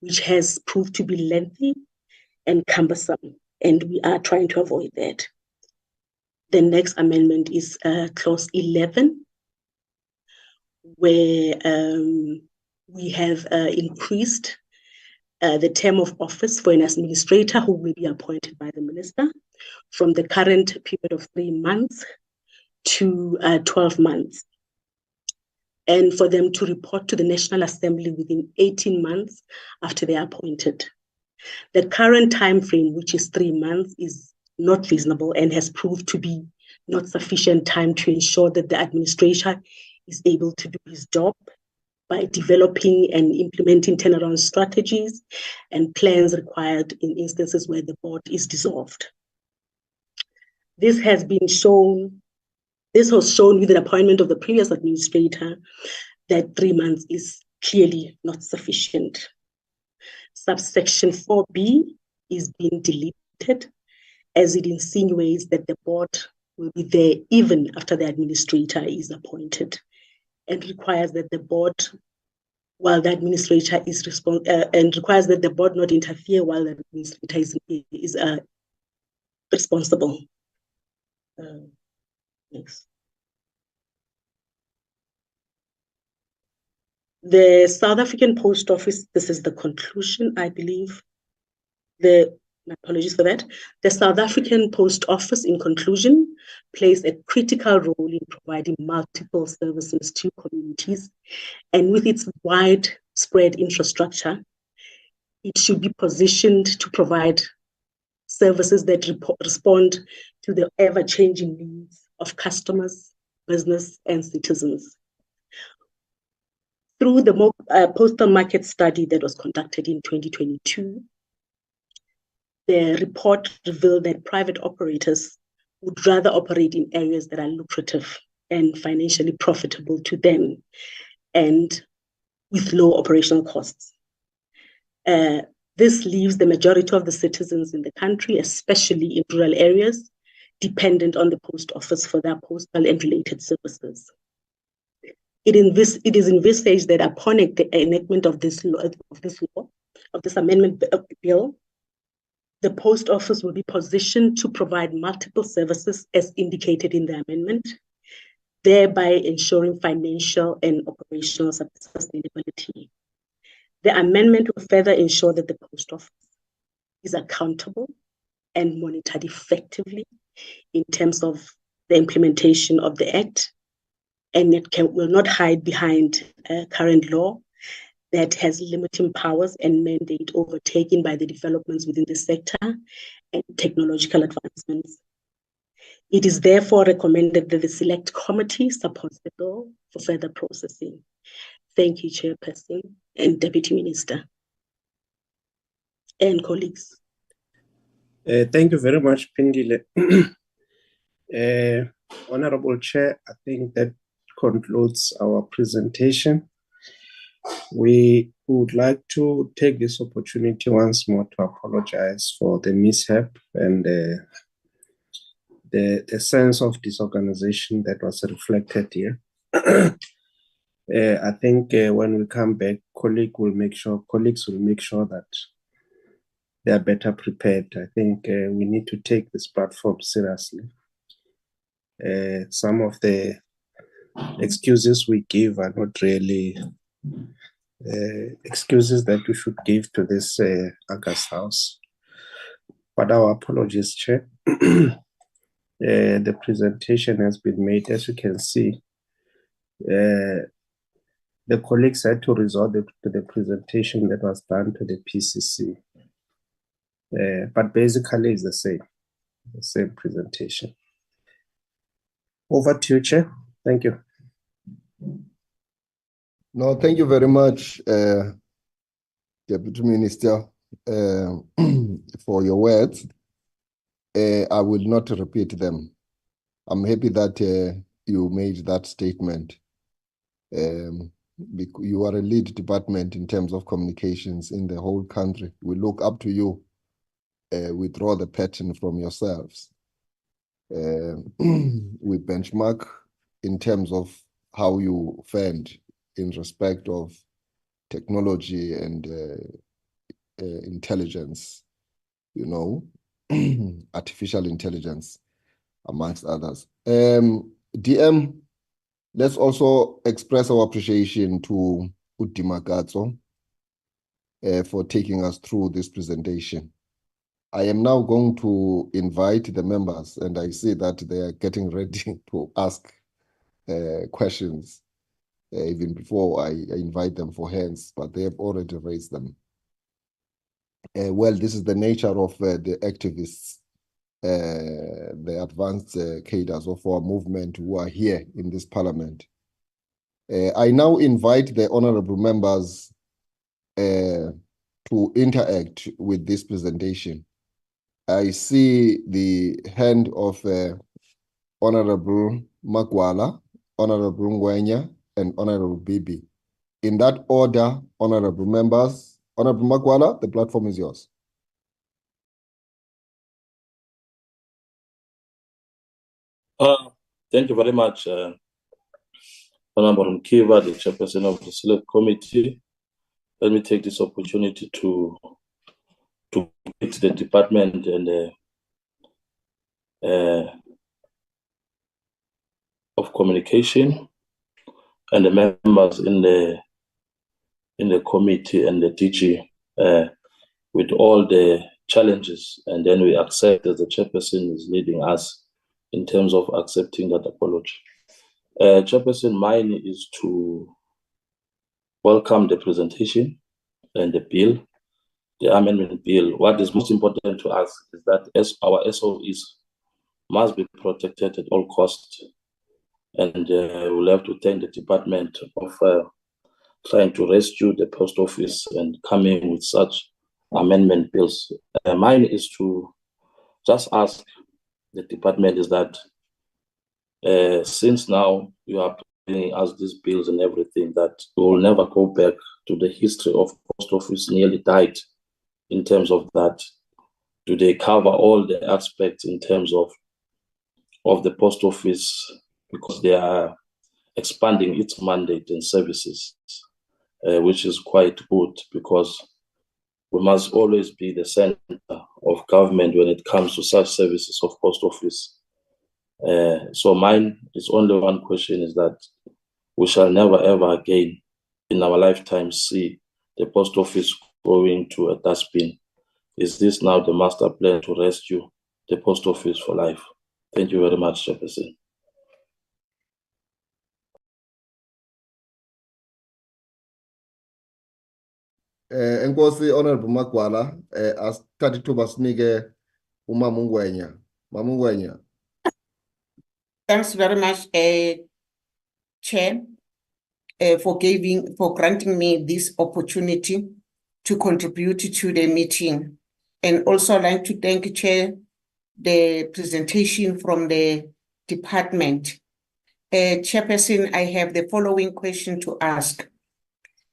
which has proved to be lengthy and cumbersome, and we are trying to avoid that. The next amendment is clause 11, where we have increased the term of office for an administrator who will be appointed by the minister from the current period of 3 months to 12 months, and for them to report to the National Assembly within 18 months after they are appointed. The current time frame, which is 3 months, is not reasonable and has proved to be not sufficient time to ensure that the administrator is able to do his job by developing and implementing turnaround strategies and plans required in instances where the board is dissolved. This was shown with the appointment of the previous administrator that 3 months is clearly not sufficient. Subsection 4B is being deleted as it insinuates that the board will be there even after the administrator is appointed, and requires that the board, while the administrator is and requires that the board not interfere while the administrator is responsible. Next. The South African Post Office, this is the conclusion, I believe. My apologies for that. The South African Post Office, in conclusion, plays a critical role in providing multiple services to communities, and with its widespread infrastructure, it should be positioned to provide services that respond to the ever-changing needs of customers, business, and citizens. Through the postal market study that was conducted in 2022, the report revealed that private operators would rather operate in areas that are lucrative and financially profitable to them and with low operational costs. This leaves the majority of the citizens in the country, especially in rural areas, dependent on the post office for their postal and related services. It is envisaged that upon the enactment of this amendment bill, the post office will be positioned to provide multiple services as indicated in the amendment, thereby ensuring financial and operational sustainability. The amendment will further ensure that the post office is accountable and monitored effectively in terms of the implementation of the Act, and it will not hide behind current law that has limiting powers and mandate overtaken by the developments within the sector and technological advancements. It is therefore recommended that the Select Committee supports the bill for further processing. Thank you, Chairperson and Deputy Minister and colleagues. Thank you very much, Pindile. Honorable Chair, I think that concludes our presentation. We would like to take this opportunity once more to apologize for the mishap and the sense of disorganization that was reflected here. I think when we come back, colleagues will make sure that they are better prepared. I think we need to take this platform seriously. Some of the excuses we give are not really excuses that we should give to this August House. But our apologies, Chair. The presentation has been made, as you can see. The colleagues had to resort to the presentation that was done to the PCC. But basically it's the same presentation. Over to you, Chair. Thank you. No, thank you very much, Deputy Minister, for your words. I will not repeat them. I'm happy that you made that statement. You are a lead department in terms of communications in the whole country. We look up to you. We draw the pattern from yourselves. We benchmark in terms of how you fend in respect of technology and intelligence, you know, artificial intelligence, amongst others. DM, let's also express our appreciation to Udima Gatso for taking us through this presentation. I am now going to invite the members, and I see that they are getting ready to ask questions even before I invite them for hands, but they have already raised them. Well, this is the nature of the activists, the advanced cadres of our movement who are here in this parliament. I now invite the honorable members to interact with this presentation. I see the hand of Honorable Magwala, Honorable Ngwenya, and Honorable Bibi. In that order, honorable members, Honorable Magwala, the platform is yours. Thank you very much, Honorable Mkiva, the chairperson of the Select Committee. Let me take this opportunity to greet the department and of communication and the members in the committee and the DG with all the challenges, and then we accept that the chairperson is leading us in terms of accepting that apology. Chairperson, mine is to welcome the presentation and the bill, the amendment bill. What is most important to us is that as our SOEs must be protected at all costs, and we'll have to thank the department of trying to rescue the post office and coming with such amendment bills. Mine is to just ask the department is that since now you are bringing us these bills and everything, that we will never go back to the history of post office nearly died in terms of that. Do they cover all the aspects in terms of the post office, because they are expanding its mandate and services, which is quite good, because we must always be the center of government when it comes to such services of post office. So mine is only one question, is that we shall never ever again in our lifetime see the post office going to a dustbin. Is this now the master plan to rescue the post office for life? Thank you very much, Chairperson. Enkosi Honorable Magwala, asithatha ithuba sinike uMama uNgwenya. Mama uNgwenya. Thanks very much, Chair, for granting me this opportunity to contribute to the meeting. And also I'd like to thank Chair the presentation from the department. Chairperson, I have the following question to ask.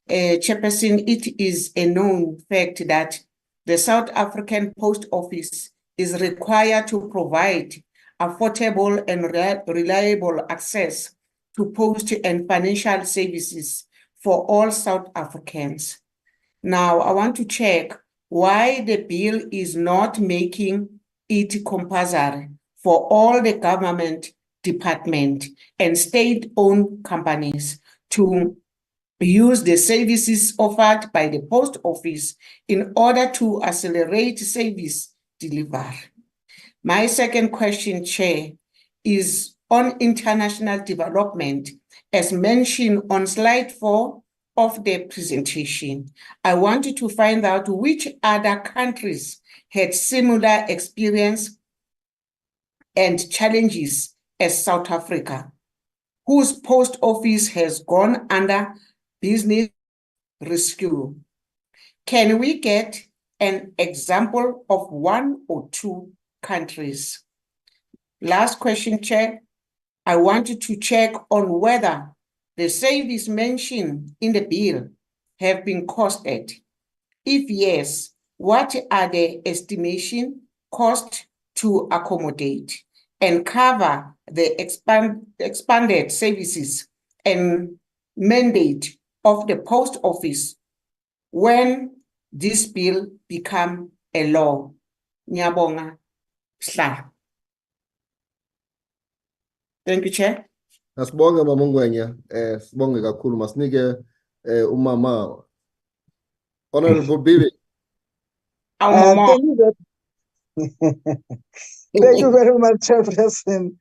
Chairperson, it is a known fact that the South African Post Office is required to provide affordable and reliable access to post and financial services for all South Africans. Now, I want to check why the bill is not making it compulsory for all the government department and state-owned companies to use the services offered by the post office in order to accelerate service delivery. My second question, Chair, is on international development, as mentioned on slide 4 of the presentation. I wanted to find out which other countries had similar experience and challenges as South Africa, whose post office has gone under business rescue. Can we get an example of 1 or 2 countries? Last question, Chair. I wanted to check on whether the services mentioned in the bill have been costed. If yes, what are the estimation cost to accommodate and cover the expanded services and mandate of the post office when this bill become a law? Ngiyabonga, Sihla. Thank you, Chair. Asibonge Mama Ngwenya, sibonge kakhulu, masinike umama Honorable Bibi. Mama. Thank you very much, Chairperson.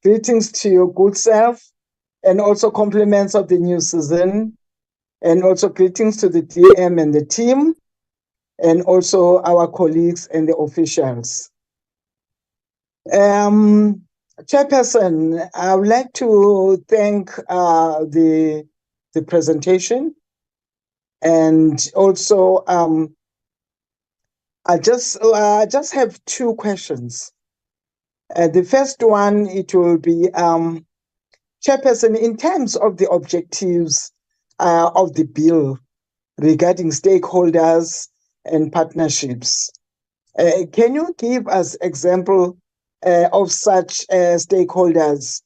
Greetings to your good self, and also compliments of the new season, and also greetings to the DM and the team, and also our colleagues and the officials. Chairperson, I would like to thank the presentation, and also I just have 2 questions. The first one, it will be, Chairperson, in terms of the objectives of the bill regarding stakeholders and partnerships, can you give us example of such stakeholders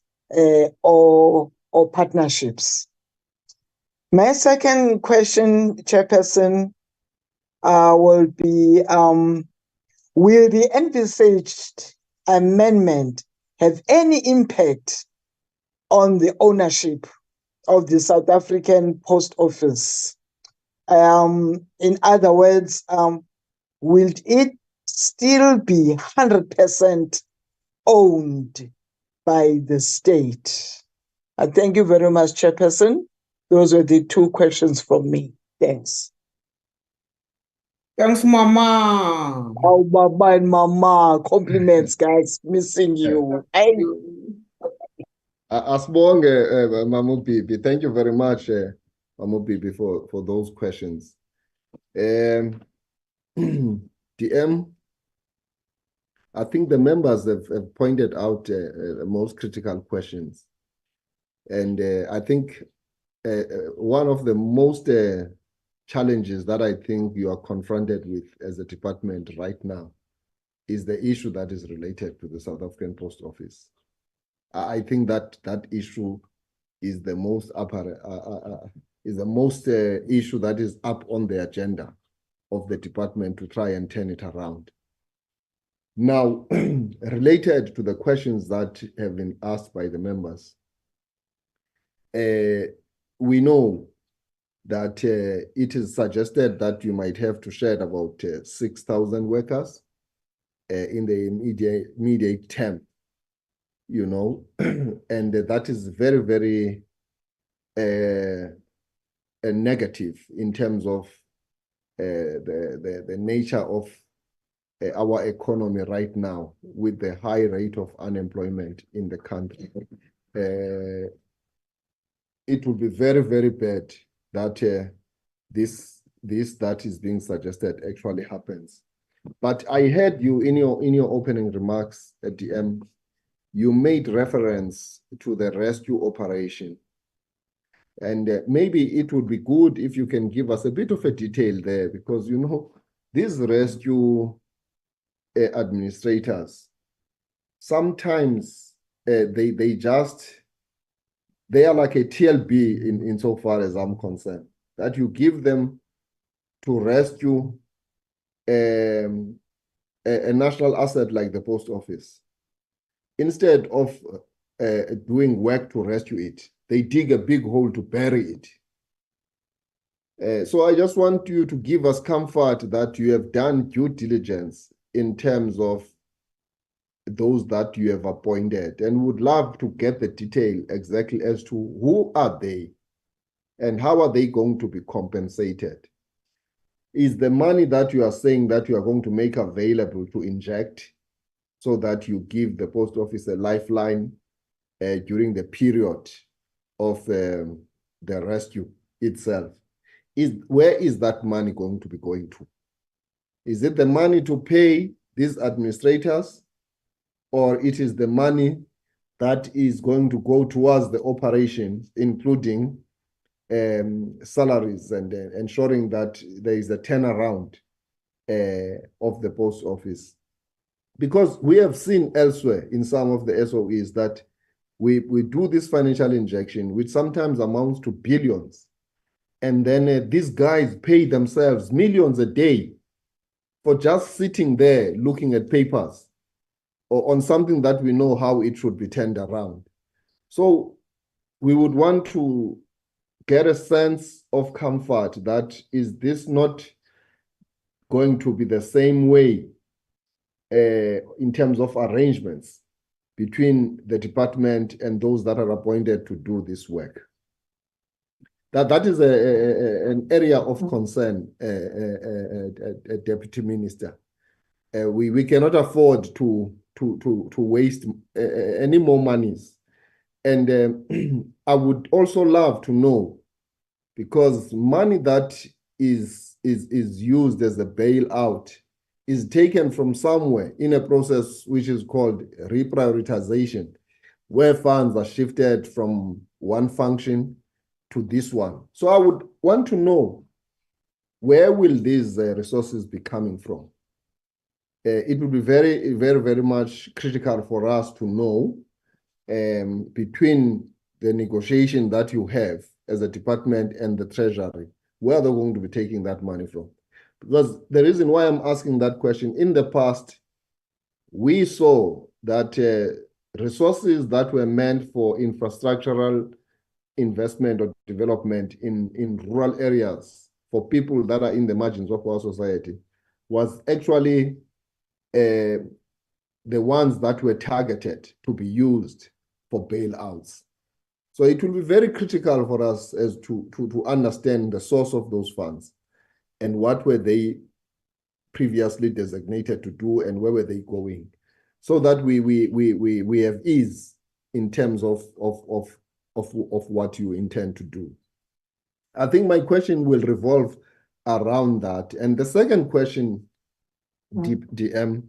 or partnerships? My second question, Chairperson, will be, will the envisaged amendment have any impact on the ownership of the South African Post Office? In other words, will it still be 100% owned by the state? Thank you very much, Chairperson. Those were the 2 questions from me. Thanks. Thanks, Mama. Oh, Baba and Mama, compliments, guys. Missing you. Hey. Asibonge Mama Bibi. Thank you very much, Mama Bibi, for those questions. DM, I think the members have pointed out the most critical questions. And I think one of the most challenges that I think you are confronted with as a department right now is the issue that is related to the South African Post Office. I think that issue is the most issue that is up on the agenda of the department to try and turn it around. Now, related to the questions that have been asked by the members, we know that it is suggested that you might have to shed about 6,000 workers in the immediate term, you know, and that is very, very negative in terms of the nature of our economy right now with the high rate of unemployment in the country. It would be very, very bad that this that is being suggested actually happens. But I heard you in your opening remarks at DM, you made reference to the rescue operation. And maybe it would be good if you can give us a bit of a detail there, because you know, these rescue administrators, sometimes they are like a TLB in so far as I'm concerned, that you give them to rescue a national asset like the post office. instead of doing work to rescue it, they dig a big hole to bury it. So I just want you to give us comfort that you have done due diligence in terms of those that you have appointed, and would love to get the detail exactly as to who are they and how are they going to be compensated. Is the money that you are saying that you are going to make available to inject so that you give the post office a lifeline during the period of the rescue itself? Where is that money going to be going to? Is it the money to pay these administrators, or it is the money that is going to go towards the operations, including salaries and ensuring that there is a turnaround of the post office? Because we have seen elsewhere in some of the SOEs that we do this financial injection, which sometimes amounts to billions. And then these guys pay themselves millions a day for just sitting there looking at papers or on something that we know how it should be turned around. So we would want to get a sense of comfort that is this not going to be the same way in terms of arrangements between the department and those that are appointed to do this work. That is an area of concern, Deputy Minister. We cannot afford to waste any more monies. And I would also love to know, because money that is used as a bailout is taken from somewhere in a process which is called reprioritization, where funds are shifted from one function to this one. So I would want to know, where will these resources be coming from? It will be very, very, very much critical for us to know between the negotiation that you have as a department and the Treasury, where they're going to be taking that money from. Because the reason why I'm asking that question, in the past, we saw that resources that were meant for infrastructural investment or development in rural areas for people that are in the margins of our society was actually the ones that were targeted to be used for bailouts. So it will be very critical for us as to understand the source of those funds and what were they previously designated to do and where were they going, so that we have ease in terms of what you intend to do. I think my question will revolve around that. And the second question, DM,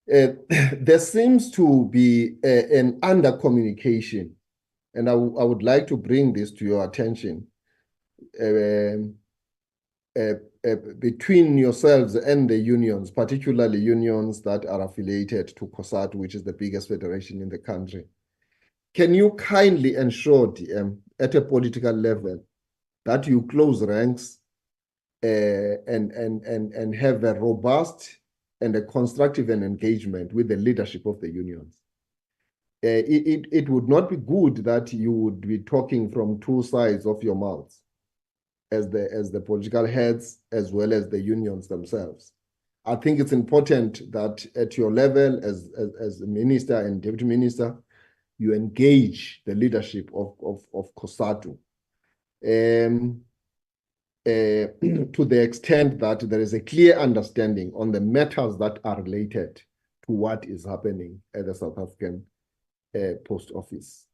there seems to be an under-communication, and I would like to bring this to your attention, between yourselves and the unions, particularly unions that are affiliated to COSATU, which is the biggest federation in the country. Can you kindly ensure, DM, at a political level, that you close ranks and have a robust and a constructive engagement with the leadership of the unions? It would not be good that you would be talking from two sides of your mouths, as the political heads as well as the unions themselves. I think it's important that at your level as a minister and deputy minister, you engage the leadership of COSATU to the extent that there is a clear understanding on the matters that are related to what is happening at the South African Post Office.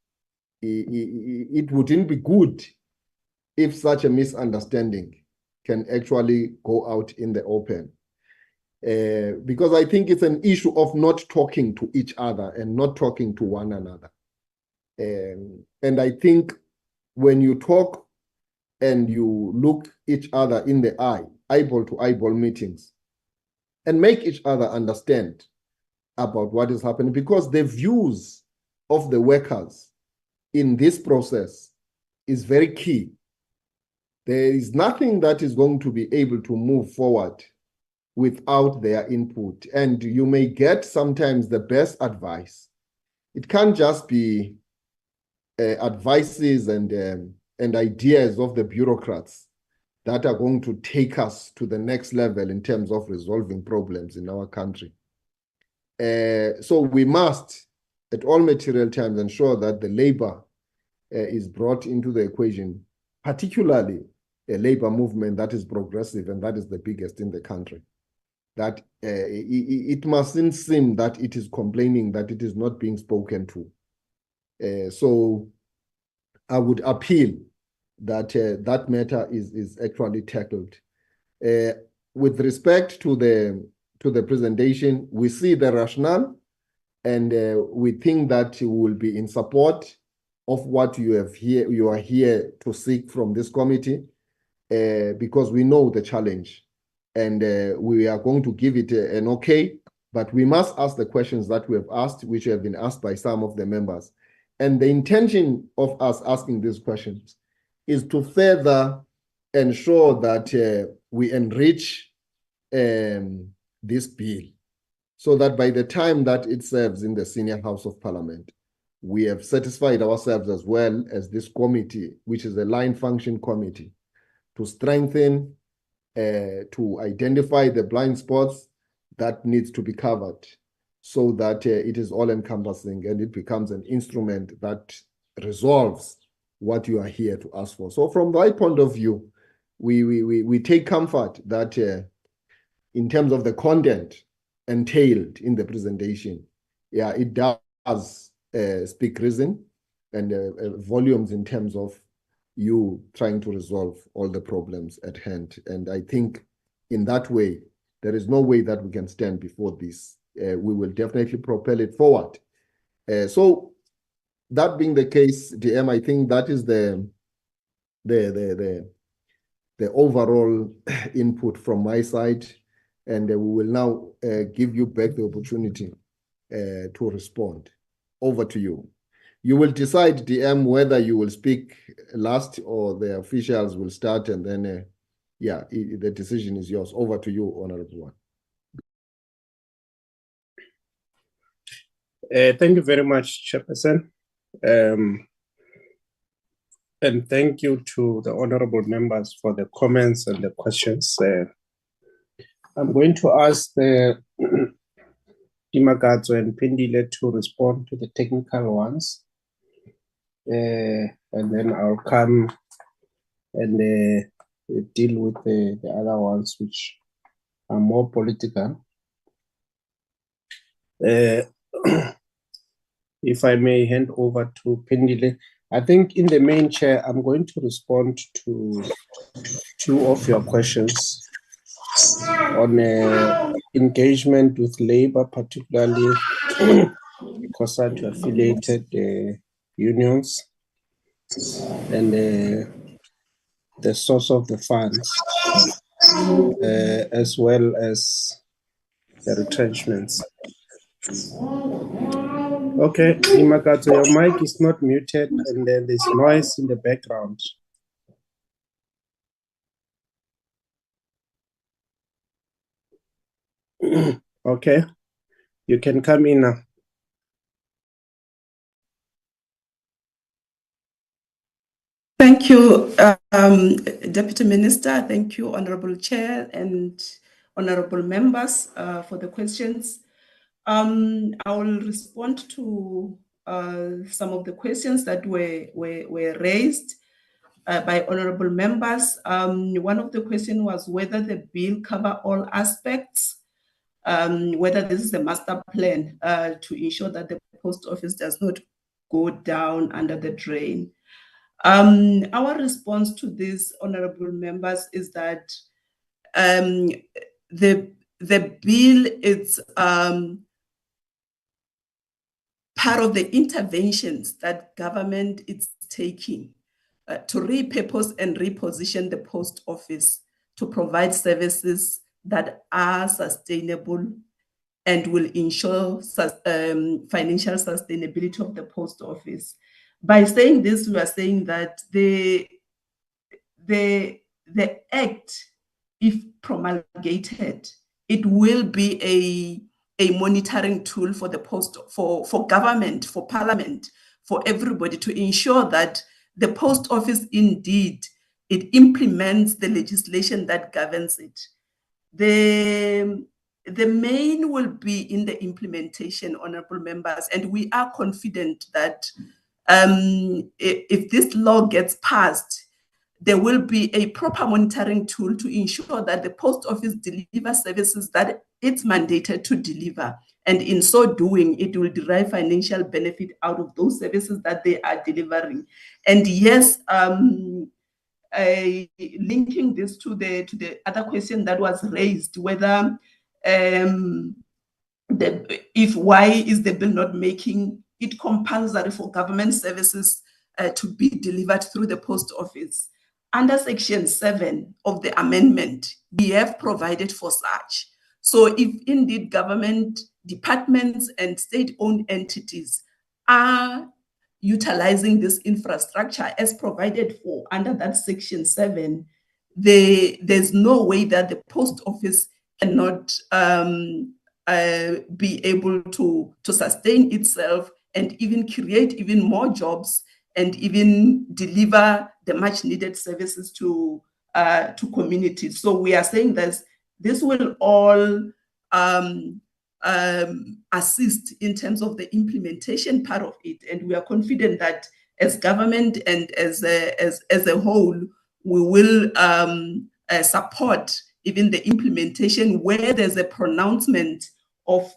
It wouldn't be good if such a misunderstanding can actually go out in the open. Because I think it's an issue of not talking to each other and not talking to one another. And I think when you talk and you look each other in the eye, eyeball to eyeball meetings, and make each other understand about what is happening, because the views of the workers in this process is very key. There is nothing that is going to be able to move forward without their input. And you may get sometimes the best advice. It can't just be advices and ideas of the bureaucrats that are going to take us to the next level in terms of resolving problems in our country. So we must, at all material times, ensure that the labor is brought into the equation, particularly a labor movement that is progressive and that is the biggest in the country. That it mustn't seem that it is complaining that it is not being spoken to. So I would appeal that that matter is actually tackled. With respect to the presentation, we see the rationale, and we think that we will be in support of what you are here to seek from this committee, because we know the challenge, and we are going to give it an okay, but we must ask the questions that we have asked, which have been asked by some of the members. And the intention of us asking these questions is to further ensure that we enrich this bill, so that by the time that it serves in the Senior House of Parliament, we have satisfied ourselves as well as this committee, which is a line function committee, to strengthen, to identify the blind spots that needs to be covered, so that it is all-encompassing and it becomes an instrument that resolves what you are here to ask for. So from my point of view, we take comfort that in terms of the content entailed in the presentation, yeah, it does speak reason and volumes in terms of you trying to resolve all the problems at hand. And I think in that way, there is no way that we can stand before this. We will definitely propel it forward. So that being the case, DM, I think that is the overall input from my side, and we will now give you back the opportunity to respond. Over to you. You will decide, DM, whether you will speak last or the officials will start, and then, yeah, the decision is yours. Over to you, Honorable One. Thank you very much, Chairperson. And thank you to the honorable members for the comments and the questions. I'm going to ask the Dimakadzo and Pendile to respond to the technical ones. And then I'll come and deal with the other ones, which are more political. If I may hand over to Pendile. I think in the main, Chair, I'm going to respond to two of your questions on engagement with labor, particularly COSATU-affiliated unions, and the source of the funds, as well as the retrenchments. Okay, Dimakadzo, your mic is not muted, and then there's noise in the background. Okay, you can come in now. Thank you, Deputy Minister. Thank you, Honorable Chair and Honorable members for the questions. I will respond to some of the questions that were raised by honorable members. One of the questions was whether the bill cover all aspects, whether this is a master plan to ensure that the post office does not go down under the drain. Our response to this, honorable members, is that the bill is part of the interventions that government is taking to repurpose and reposition the post office to provide services that are sustainable and will ensure financial sustainability of the post office. By saying this, we are saying that the act, if promulgated, it will be a monitoring tool for the for government, for parliament, for everybody, to ensure that the post office indeed it implements the legislation that governs it. The main will be in the implementation, honorable members, and we are confident that if this law gets passed, there will be a proper monitoring tool to ensure that the post office delivers services that it's mandated to deliver. And in so doing, it will derive financial benefit out of those services that they are delivering. And yes, linking this to the other question that was raised, whether why is the bill not making it compulsory for government services to be delivered through the post office? Under Section 7 of the amendment, we have provided for such. So if indeed government departments and state-owned entities are utilizing this infrastructure as provided for under that Section 7, there's no way that the post office cannot be able to sustain itself and even create even more jobs and even deliver the much needed services to communities. So we are saying that this will all assist in terms of the implementation part of it, and we are confident that as government and as a whole, we will support even the implementation where there's a pronouncement of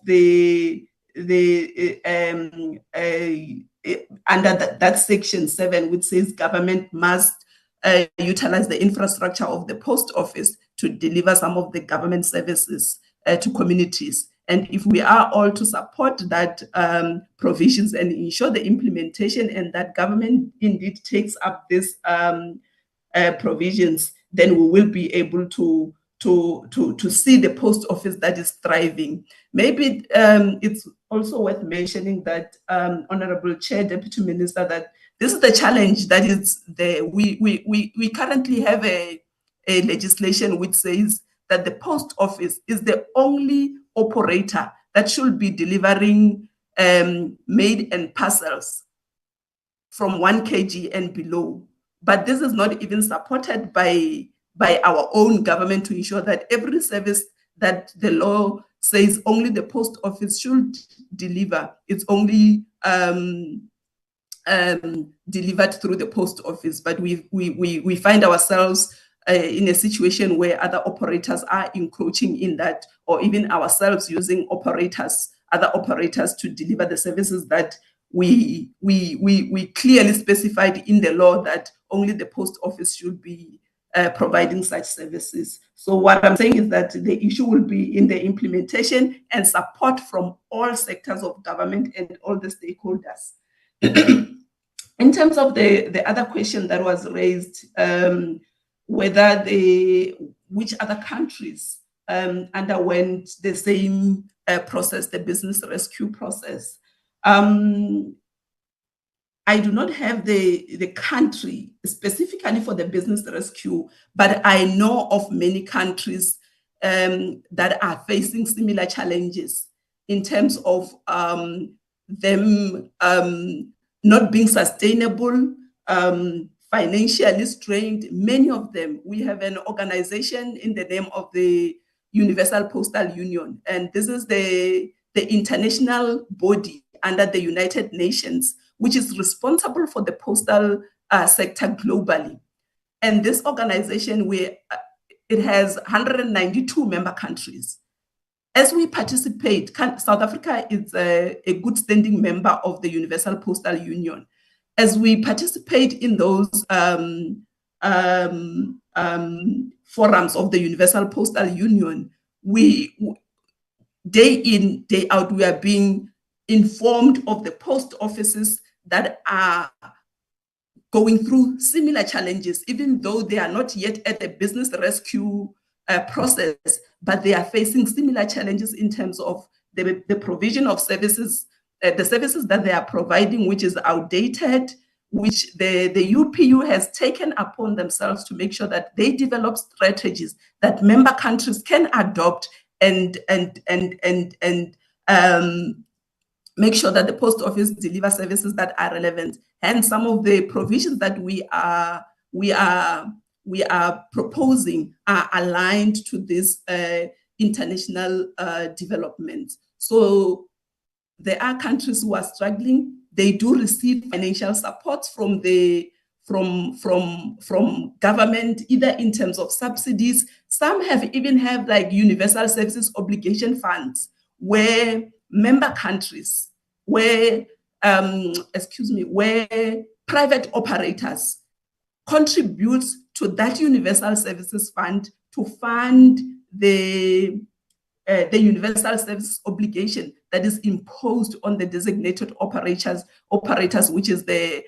under that Section 7, which says government must utilize the infrastructure of the post office to deliver some of the government services to communities. And if we are all to support that provisions and ensure the implementation, and that government indeed takes up these provisions, then we will be able to see the post office that is thriving. Maybe it's also worth mentioning that, Honorable Chair, Deputy Minister, that this is the challenge that is there. We currently have a legislation which says that the post office is the only operator that should be delivering mail and parcels from 1 kg and below. But this is not even supported by our own government to ensure that every service that the law says only the post office should deliver, it's only delivered through the post office. But we find ourselves in a situation where other operators are encroaching in that, or even ourselves using other operators to deliver the services that we clearly specified in the law that only the post office should be providing such services. So what I'm saying is that the issue will be in the implementation and support from all sectors of government and all the stakeholders. In terms of the other question that was raised, whether which other countries underwent the same process, the business rescue process. I do not have the country specifically for the business rescue, but I know of many countries that are facing similar challenges in terms of them not being sustainable, financially strained. Many of them, we have an organization in the name of the Universal Postal Union, and this is the international body under the United Nations, which is responsible for the postal sector globally. And this organization, it has 192 member countries. As we participate, South Africa is a good standing member of the Universal Postal Union. As we participate in those forums of the Universal Postal Union, day in, day out, we are being informed of the post offices that are going through similar challenges, even though they are not yet at the business rescue process, but they are facing similar challenges in terms of the provision of services, the services that they are providing, which is outdated, which the UPU has taken upon themselves to make sure that they develop strategies that member countries can adopt and make sure that the post office delivers services that are relevant. Hence, some of the provisions that we are proposing are aligned to this international development. So there are countries who are struggling. They do receive financial support from the from government, either in terms of subsidies. Some even have like universal services obligation funds, where member countries, where where private operators contribute to that universal services fund to fund the universal service obligation that is imposed on the designated operators, which is the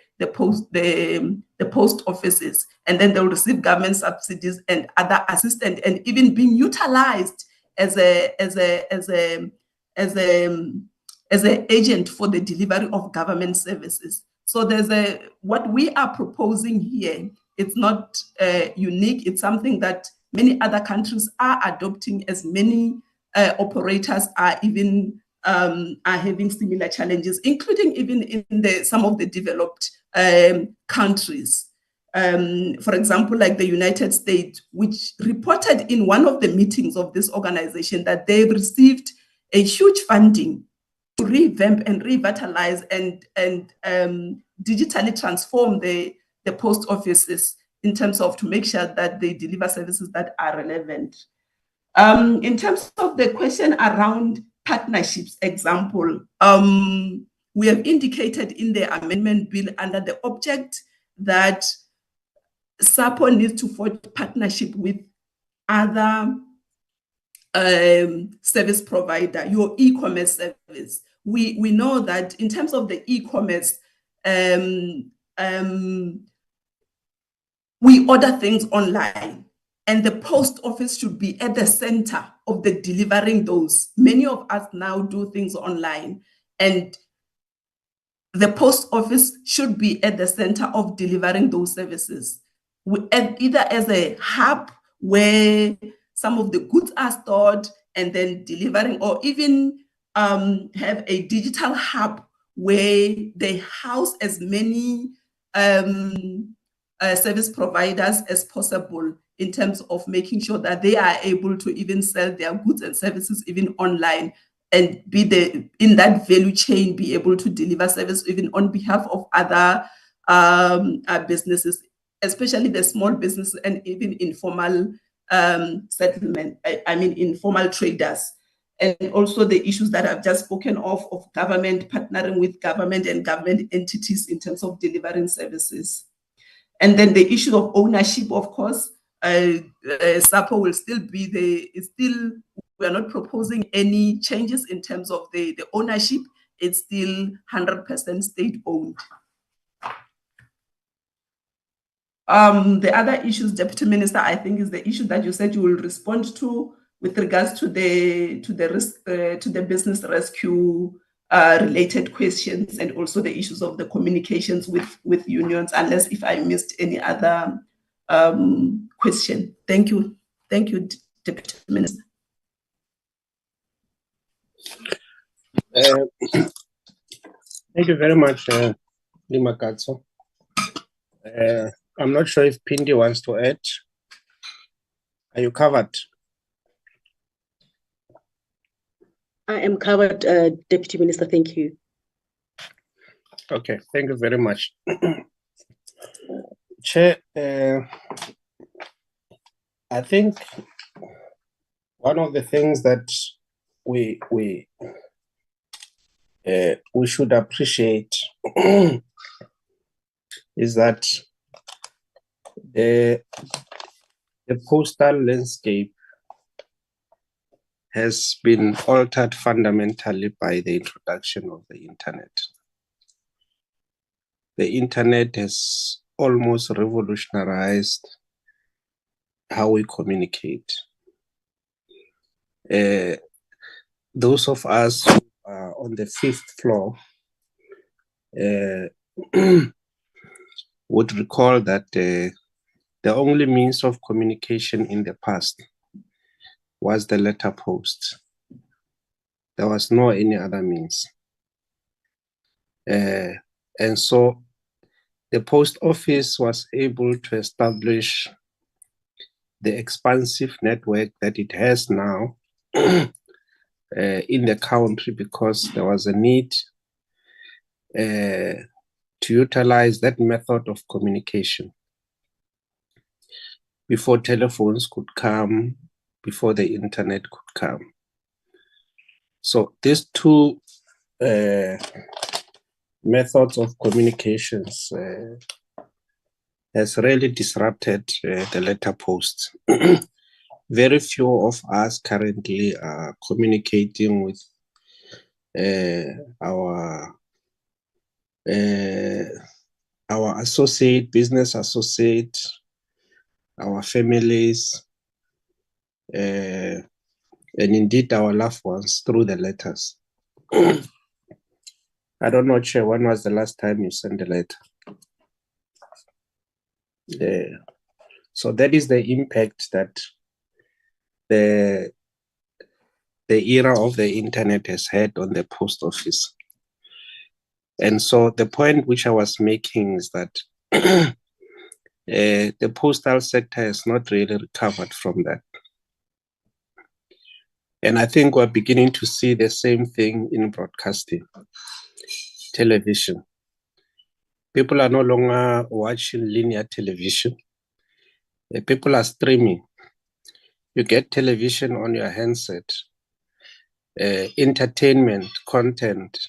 post offices, and then they'll receive government subsidies and other assistance, and even being utilized as an agent for the delivery of government services. So there's what we are proposing here. It's not unique. It's something that many other countries are adopting, as many operators are even are having similar challenges, including even in some of the developed countries. For example, like the United States, which reported in one of the meetings of this organization that they've received a huge funding to revamp and revitalize and digitally transform the post offices in terms of to make sure that they deliver services that are relevant. In terms of the question around partnerships example, we have indicated in the amendment bill under the object that SAPO needs to forge partnership with other service provider, your e-commerce service. We know that in terms of the e-commerce, we order things online, and the post office should be at the center of the delivering those. Many of us now do things online, and the post office should be at the center of delivering those services, either as a hub where some of the goods are stored and then delivering, or even have a digital hub where they house as many service providers as possible, in terms of making sure that they are able to even sell their goods and services even online, and be in that value chain, be able to deliver service even on behalf of other businesses, especially the small businesses and even informal settlement, informal traders. And also the issues that I've just spoken of government partnering with government and government entities in terms of delivering services. And then the issue of ownership, of course, SAPO will still be we are not proposing any changes in terms of the ownership. It's still 100% state owned. The other issues, Deputy Minister, I think is the issue that you said you will respond to with regards to the business rescue related questions, and also the issues of the communications with unions, unless if I missed any other question. Thank you, Deputy Minister. Thank you very much, Limakatso. I'm not sure if Pindi wants to add. Are you covered? I am covered, Deputy Minister. Thank you. Okay, thank you very much. Chair, I think one of the things that we should appreciate is that the postal landscape has been altered fundamentally by the introduction of the internet. The internet has almost revolutionized how we communicate. Those of us who are on the 5th floor would recall that the only means of communication in the past was the letter post. There was no any other means. And so the post office was able to establish the expansive network that it has now in the country, because there was a need to utilize that method of communication before telephones could come, before the internet could come. So these two methods of communications has really disrupted the letter post. Very few of us currently are communicating with our associate, business associate, our families, and indeed our loved ones through the letters. I don't know, Chair, when was the last time you sent a letter? So that is the impact that the era of the internet has had on the post office. And so the point which I was making is that the postal sector has not really recovered from that. And I think we're beginning to see the same thing in broadcasting, television. People are no longer watching linear television. People are streaming. You get television on your handset, entertainment, content.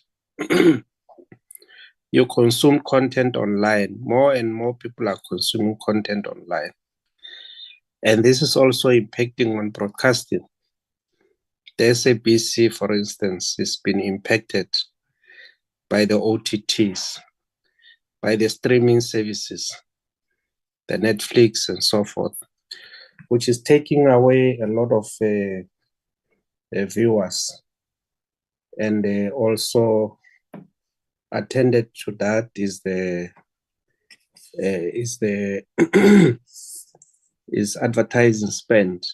You consume content online. More and more people are consuming content online. And this is also impacting on broadcasting. The SABC, for instance, has been impacted by the OTTs, by the streaming services, the Netflix and so forth, which is taking away a lot of viewers. And also attended to that is is advertising spend.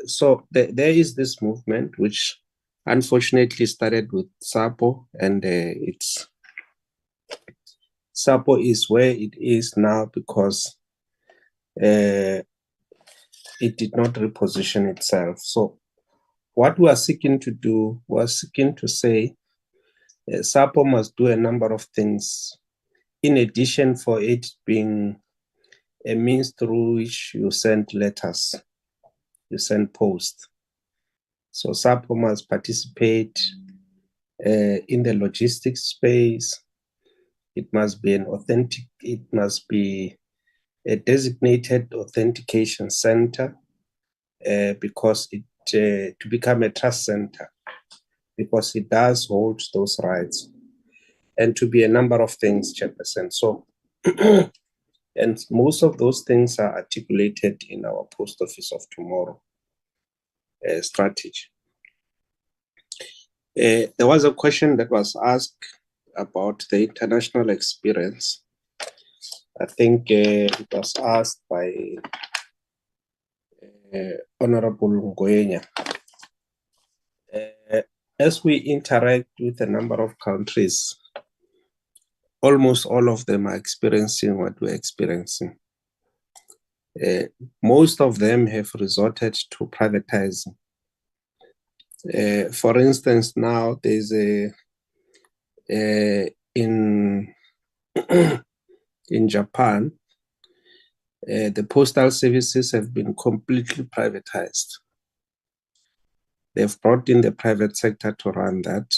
So there is this movement which unfortunately started with SAPO, and SAPO is where it is now because it did not reposition itself. So what we are seeking to do, we are seeking to say SAPO must do a number of things in addition for it being a means through which you send letters, you send post. So SAPO must participate in the logistics space. It must be it must be a designated authentication center because to become a trust center, because it does hold those rights, and to be a number of things, Chairperson. So, and most of those things are articulated in our Post Office of Tomorrow strategy. There was a question that was asked about the international experience. I think it was asked by Honorable Ngwenya. As we interact with a number of countries, almost all of them are experiencing what we're experiencing. Most of them have resorted to privatizing. For instance, now there's in Japan, the postal services have been completely privatized. They've brought in the private sector to run that.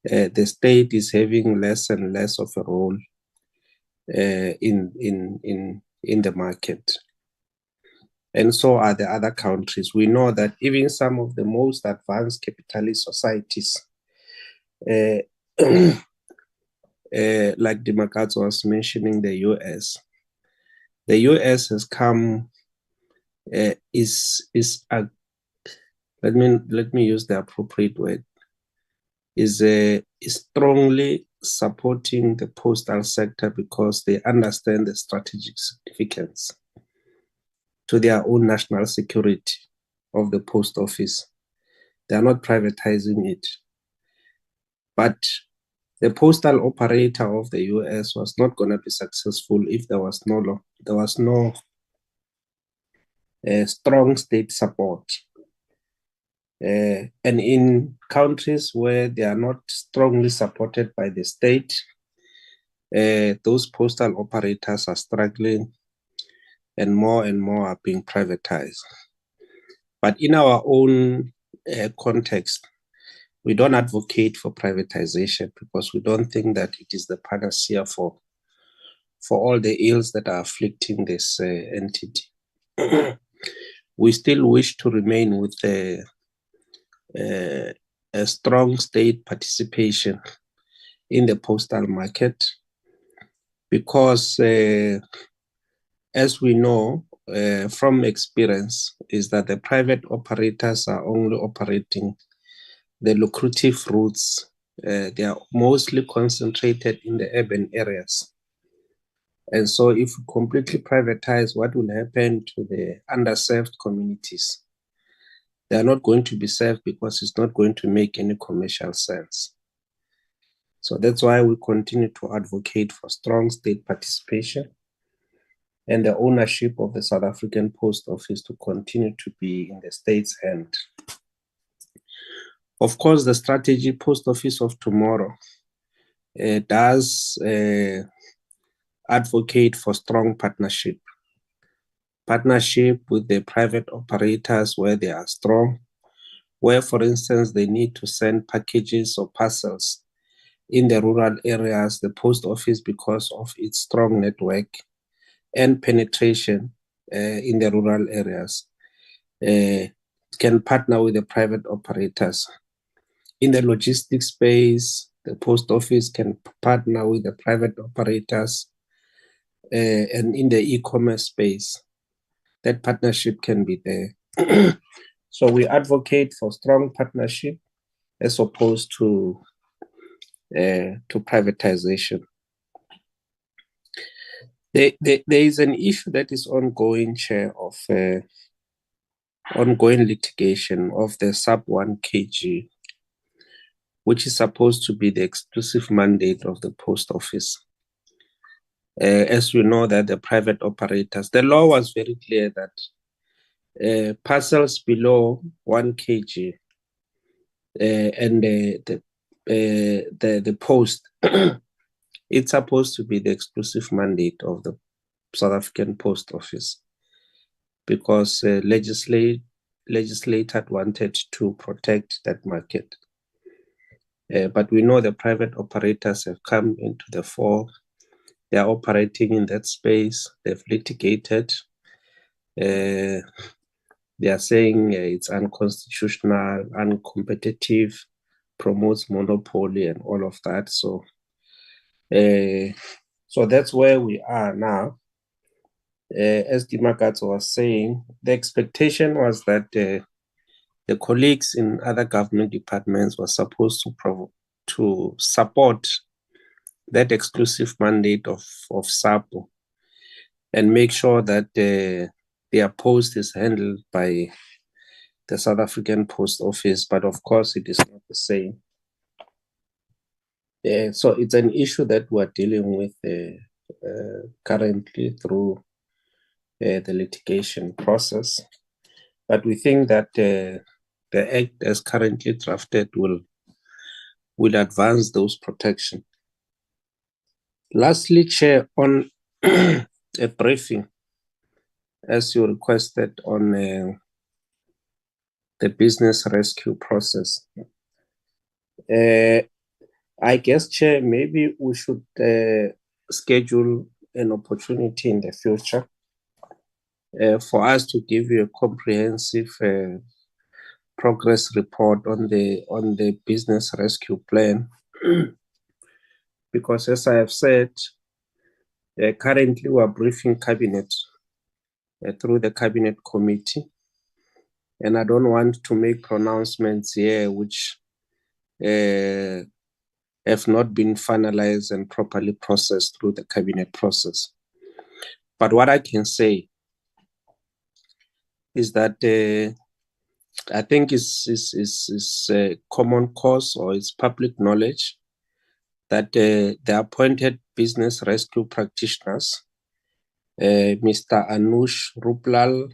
The state is having less and less of a role in the market. And so are the other countries. We know that even some of the most advanced capitalist societies, like Dimakadzo was mentioning, the US. The US has come, let me use the appropriate word, is strongly supporting the postal sector because they understand the strategic significance to their own national security. of the post office. They are not privatizing it. But the postal operator of the US was not going to be successful if there was no strong state support. And in countries where they are not strongly supported by the state, those postal operators are struggling and more are being privatized. But in our own context, we don't advocate for privatization because we don't think that it is the panacea for all the ills that are afflicting this entity. We still wish to remain with a strong state participation in the postal market because, as we know from experience, is that the private operators are only operating the lucrative routes. They are mostly concentrated in the urban areas. And so if we completely privatize, what will happen to the underserved communities? They are not going to be served because it's not going to make any commercial sense. So that's why we continue to advocate for strong state participation and the ownership of the South African Post Office to continue to be in the state's hand. Of course, the strategy Post Office of Tomorrow does advocate for strong partnership with the private operators where they are strong, where, for instance, they need to send packages or parcels in the rural areas. The post office, because of its strong network and penetration in the rural areas, can partner with the private operators. In the logistics space, the post office can partner with the private operators, and in the e-commerce space, that partnership can be there. So we advocate for strong partnership as opposed to privatization. There is an issue that is ongoing, Chair, of ongoing litigation of the sub 1 kg, which is supposed to be the exclusive mandate of the post office. As you know, that the private operators, the law was very clear that parcels below 1 kg and the post, it's supposed to be the exclusive mandate of the South African Post Office because legislators wanted to protect that market. But we know the private operators have come into the fore. They are operating in that space. They've litigated. They are saying it's unconstitutional, uncompetitive, promotes monopoly and all of that. So that's where we are now. As Dimakatso was saying, the expectation was that the colleagues in other government departments were supposed to support that exclusive mandate of SAPO and make sure that their post is handled by the South African Post Office, but of course it is not the same. So it's an issue that we're dealing with currently through the litigation process. But we think that the Act as currently drafted will advance those protections. Lastly, Chair, on a briefing, as you requested on the business rescue process. I guess, Chair, maybe we should schedule an opportunity in the future for us to give you a comprehensive progress report on the business rescue plan. Because as I have said, currently we are briefing cabinet through the cabinet committee, and I don't want to make pronouncements here which have not been finalized and properly processed through the cabinet process. But what I can say is that I think it's a common cause, or it's public knowledge, that the appointed business rescue practitioners, Mr. Anush Ruplal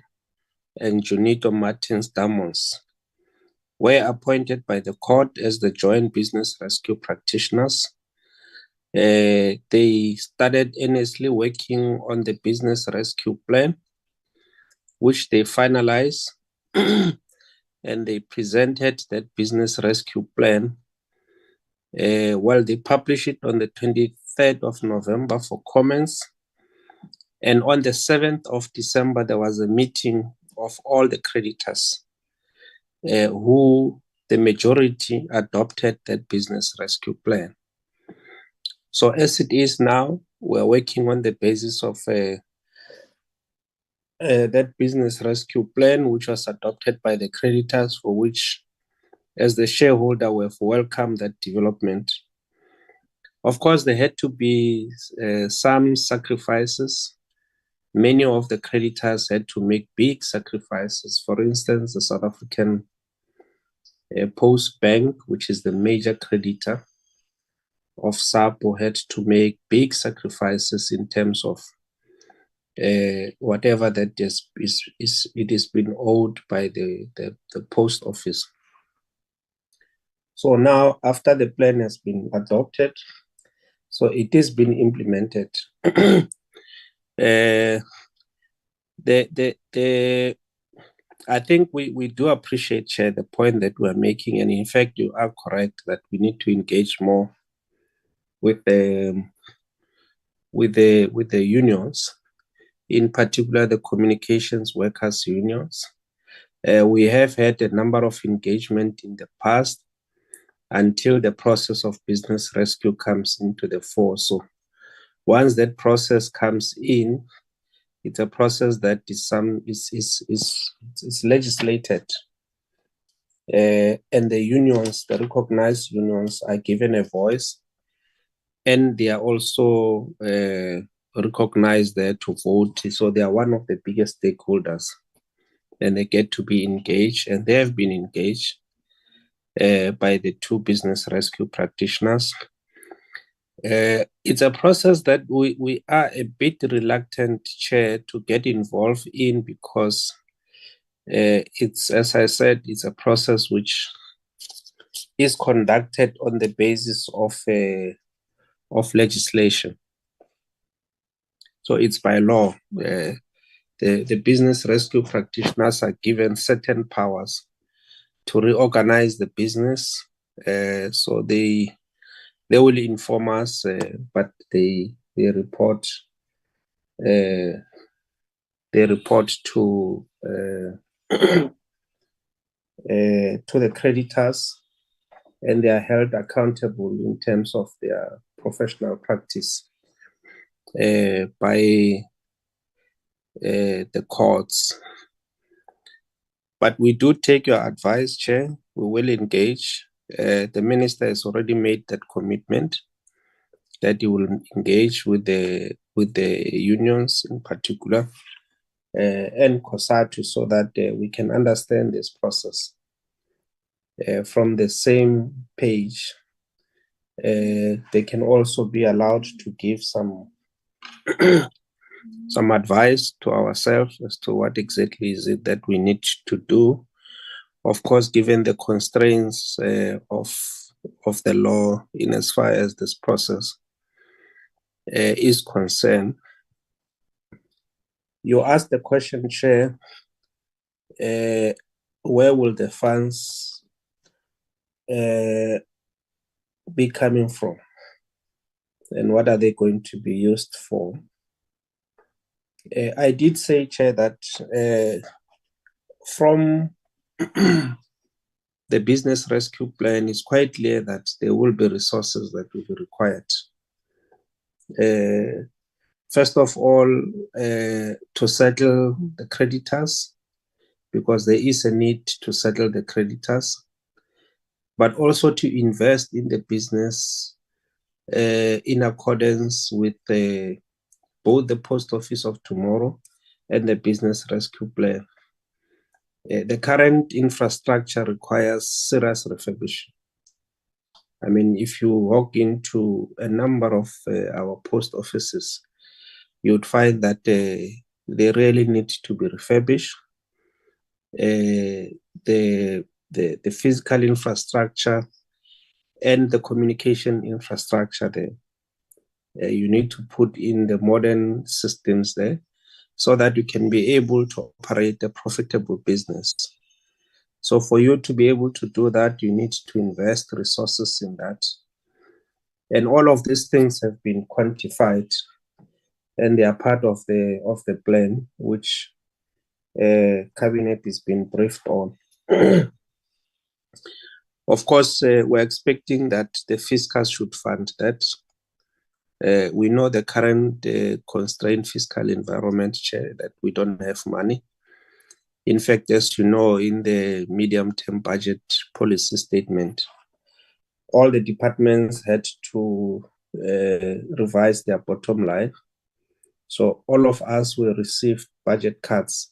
and Junito Martins Damons, were appointed by the court as the joint business rescue practitioners. They started earnestly working on the business rescue plan, which they finalized, and they presented that business rescue plan. Well, they published it on the 23rd of November for comments. And on the 7th of December, there was a meeting of all the creditors who the majority adopted that business rescue plan. So as it is now, we're working on the basis of that business rescue plan, which was adopted by the creditors, for which, as the shareholder, we have welcomed that development. Of course, there had to be some sacrifices. Many of the creditors had to make big sacrifices. For instance, the South African Post Bank, which is the major creditor of SAPO, had to make big sacrifices in terms of whatever that it is been owed by the post office. So now, after the plan has been adopted, so it is been implemented. I think we do appreciate, Chair, the point that we're making, and in fact, you are correct that we need to engage more with the unions, in particular the communications workers unions. We have had a number of engagement in the past until the process of business rescue comes into the fore. So once that process comes in, it's a process that is legislated, and the unions, the recognized unions, are given a voice, and they are also recognized there to vote. So they are one of the biggest stakeholders, and they get to be engaged, and they have been engaged by the two business rescue practitioners. It's a process that we are a bit reluctant, Chair, to get involved in, because it's, as I said, it's a process which is conducted on the basis of legislation. So it's by law. The business rescue practitioners are given certain powers to reorganize the business. So they will inform us, but they report to the creditors, and they are held accountable in terms of their professional practice by the courts. But we do take your advice, Chair. We will engage. The minister has already made that commitment that he will engage with the unions in particular, and COSATU, so that we can understand this process from the same page. They can also be allowed to give some advice to ourselves as to what exactly is it that we need to do. Of course, given the constraints of the law in as far as this process is concerned. You asked the question, Chair, where will the funds be coming from, and what are they going to be used for? I did say, Chair, that from the business rescue plan, it's quite clear that there will be resources that will be required. First of all, to settle the creditors, because there is a need to settle the creditors, but also to invest in the business in accordance with both the Post Office of Tomorrow and the business rescue plan. The current infrastructure requires serious refurbishment. I mean, if you walk into a number of our post offices, you would find that they really need to be refurbished. The physical infrastructure and the communication infrastructure there. You need to put in the modern systems there so that you can be able to operate a profitable business. So for you to be able to do that, you need to invest resources in that. And all of these things have been quantified, and they are part of the plan, which Cabinet has been briefed on. Of course, we're expecting that the fiscal should fund that. We know the current constrained fiscal environment, Chair, that we don't have money. In fact, as you know, in the medium-term budget policy statement, all the departments had to revise their bottom line. So all of us will receive budget cuts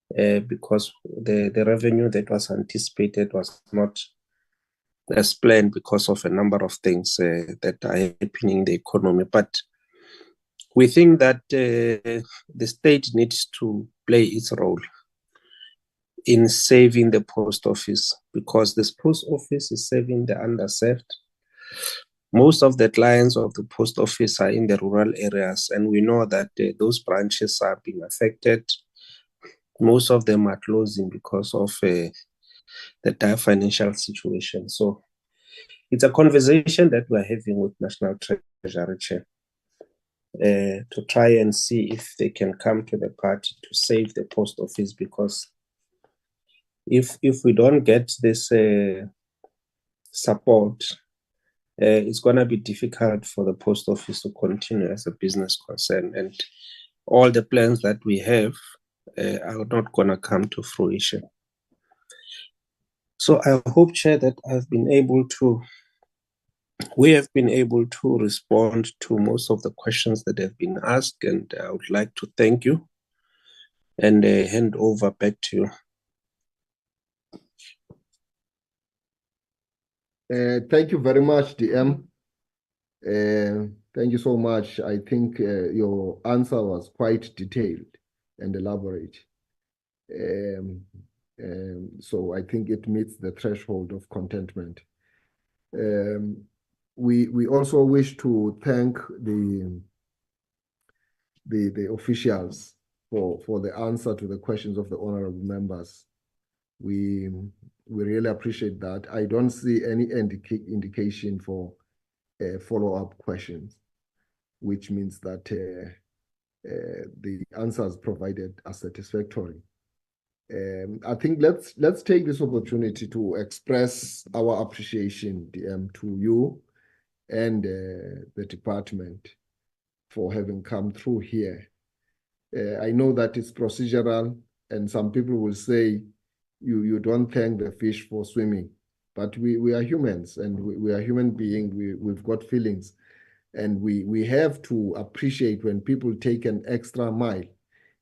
because the revenue that was anticipated was not as planned because of a number of things that are happening in the economy. But we think that the state needs to play its role in saving the post office, because this post office is serving the underserved. Most of the clients of the post office are in the rural areas, and we know that those branches are being affected. Most of them are closing because of the dire financial situation. So it's a conversation that we're having with National Treasury Chair to try and see if they can come to the party to save the post office, because if we don't get this support, it's going to be difficult for the post office to continue as a business concern, and all the plans that we have are not going to come to fruition. So I hope, Chair, that we have been able to respond to most of the questions that have been asked, and I would like to thank you and hand over back to you. Thank you very much, DM. Thank you so much. I think your answer was quite detailed and elaborate. So I think it meets the threshold of contentment. We also wish to thank the officials for the answer to the questions of the honorable members. We really appreciate that. I don't see any indication for follow-up questions, which means that the answers provided are satisfactory. I think let's take this opportunity to express our appreciation, DM, to you and the department for having come through here. I know that it's procedural, and some people will say you don't thank the fish for swimming, but we are humans, and we are human beings. We've got feelings, and we have to appreciate when people take an extra mile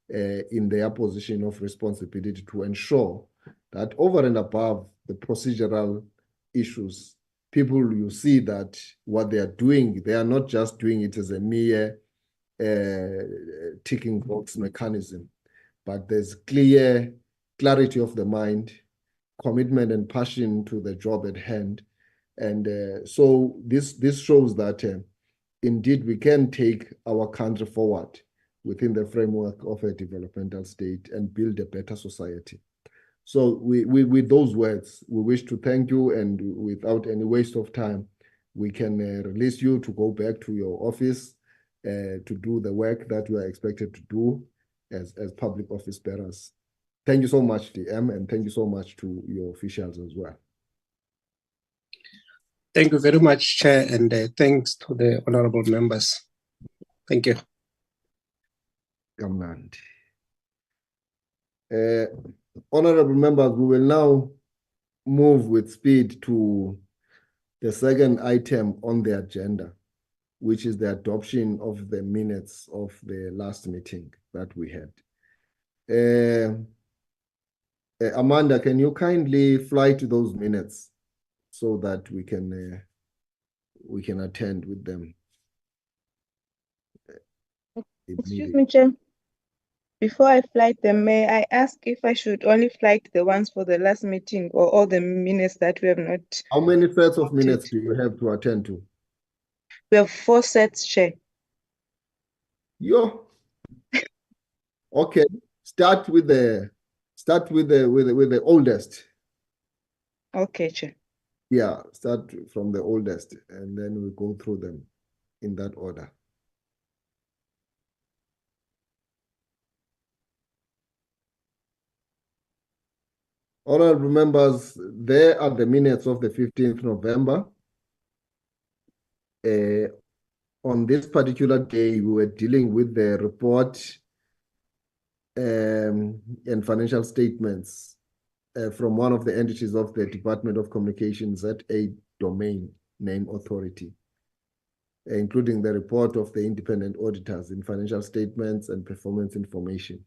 in their position of responsibility to ensure that over and above the procedural issues, people, you see that what they are doing, they are not just doing it as a mere ticking box mechanism, but there's clarity of the mind, commitment and passion to the job at hand. And so this shows that indeed we can take our country forward within the framework of a developmental state and build a better society. So with those words, we wish to thank you, and without any waste of time, we can release you to go back to your office to do the work that you are expected to do as public office bearers. Thank you so much, DM, and thank you so much to your officials as well. Thank you very much, Chair, and thanks to the honorable members. Thank you. Honorable members, we will now move with speed to the second item on the agenda, which is the adoption of the minutes of the last meeting that we had. Amanda, can you kindly fly to those minutes so that we can attend with them? Excuse me, Chair. Before I flight them, may I ask if I should only flight the ones for the last meeting or all the minutes that we have not? How many sets of voted? minutes do you have to attend to? We have 4 sets, Chair. Yo. Okay. Start with the oldest. Okay, Chair. Yeah, start from the oldest, and then we go through them in that order. Honorable members, there are the minutes of the 15th November. On this particular day, we were dealing with the report and financial statements from one of the entities of the Department of Communications at a domain name authority, including the report of the independent auditors in financial statements and performance information.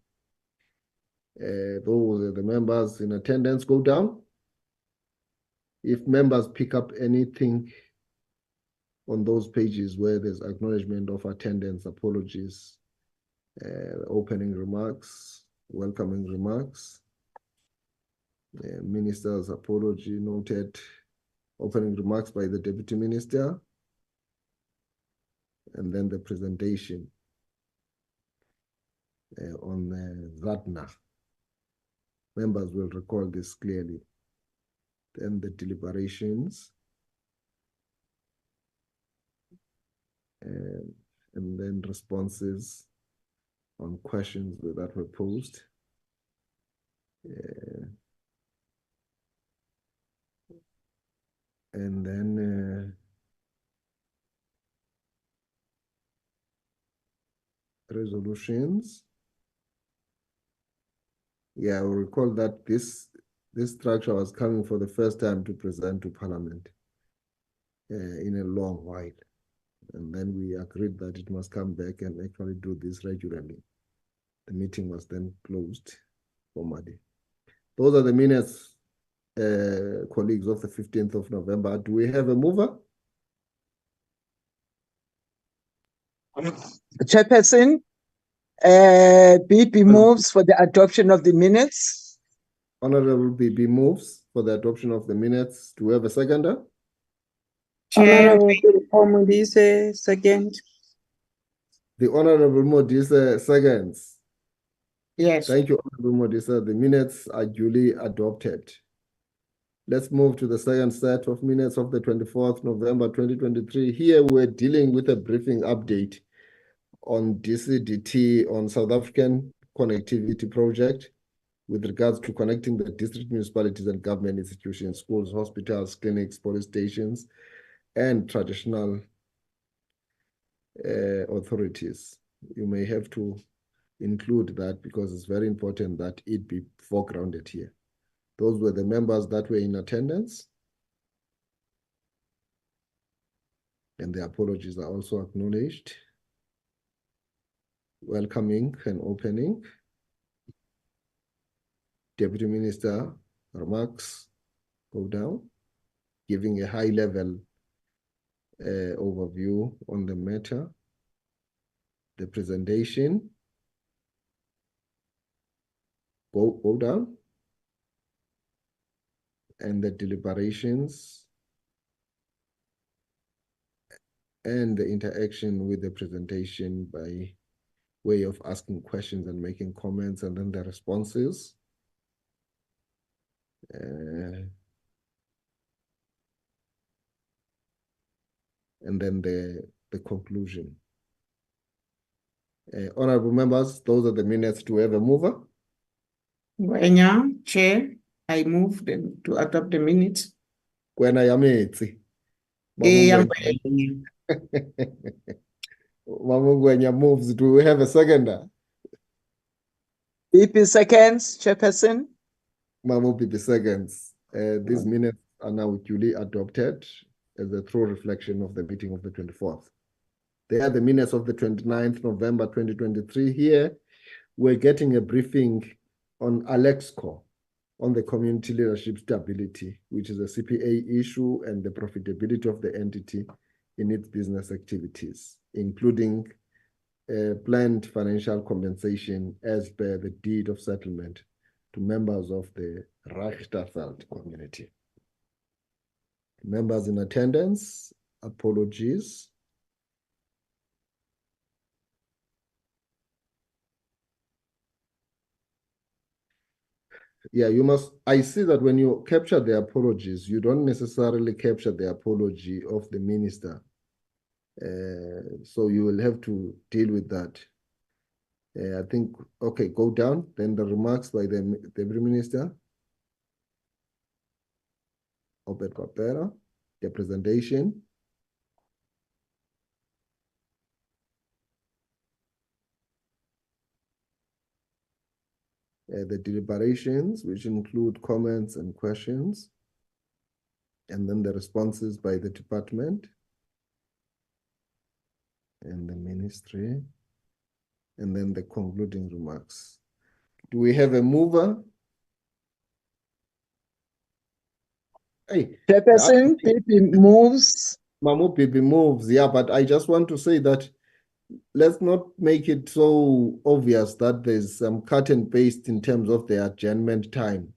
Those are the members in attendance. Go down. If members pick up anything on those pages where there's acknowledgement of attendance, apologies, opening remarks, welcoming remarks, minister's apology noted, opening remarks by the Deputy Minister, and then the presentation on ZATNA. Members will recall this clearly. Then the deliberations, and then responses on questions that were posed. And then resolutions. Yeah, I will recall that this structure was coming for the first time to present to Parliament in a long while. And then we agreed that it must come back and actually do this regularly. The meeting was then closed formally. Those are the minutes, colleagues, of the 15th of November. Do we have a mover? Chairperson, BP moves for the adoption of the minutes. Honorable BP moves for the adoption of the minutes. Do we have a seconder? Chair, Honorable Modise, second. The Honorable Modise seconds. yes. Thank you, Honorable Modise. The minutes are duly adopted. Let's move to the second set of minutes of the 24th November 2023. Here we're dealing with a briefing update on DCDT, on South African Connectivity Project, with regards to connecting the district municipalities and government institutions, schools, hospitals, clinics, police stations, and traditional authorities. You may have to include that because it's very important that it be foregrounded here. Those were the members that were in attendance. And the apologies are also acknowledged. Welcoming and opening. Deputy Minister remarks, go down, giving a high-level overview on the matter. The presentation, go down. And the deliberations and the interaction with the presentation by way of asking questions and making comments, and then the responses. And then the conclusion. Honorable members, those are the minutes. Do we have a mover? Ngwenya, Chair, I move them to adopt the minutes. Kwena yametsi. Mamungwenya moves. Do we have a seconder? BP seconds, Chairperson. Mamu PP seconds. These minutes are now duly adopted as a true reflection of the meeting of the 24th. They are the minutes of the 29th November 2023. Here, we're getting a briefing on Alexco. on the community leadership stability, which is a CPA issue, and the profitability of the entity in its business activities, including planned financial compensation as per the deed of settlement to members of the Reichterfeld community. Members in attendance, apologies. Yeah, you must, I see that when you capture the apologies, you don't necessarily capture the apology of the minister. So you will have to deal with that. I think, okay, go down, then the remarks by the Deputy Minister, Obed Papera, the presentation. The deliberations, which include comments and questions, and then the responses by the department and the ministry, and then the concluding remarks. Do we have a mover? Hey, Chairperson, Pipi moves. Mamu Pipi moves, yeah, but I just want to say that let's not make it so obvious that there's some cut and paste in terms of the adjournment time.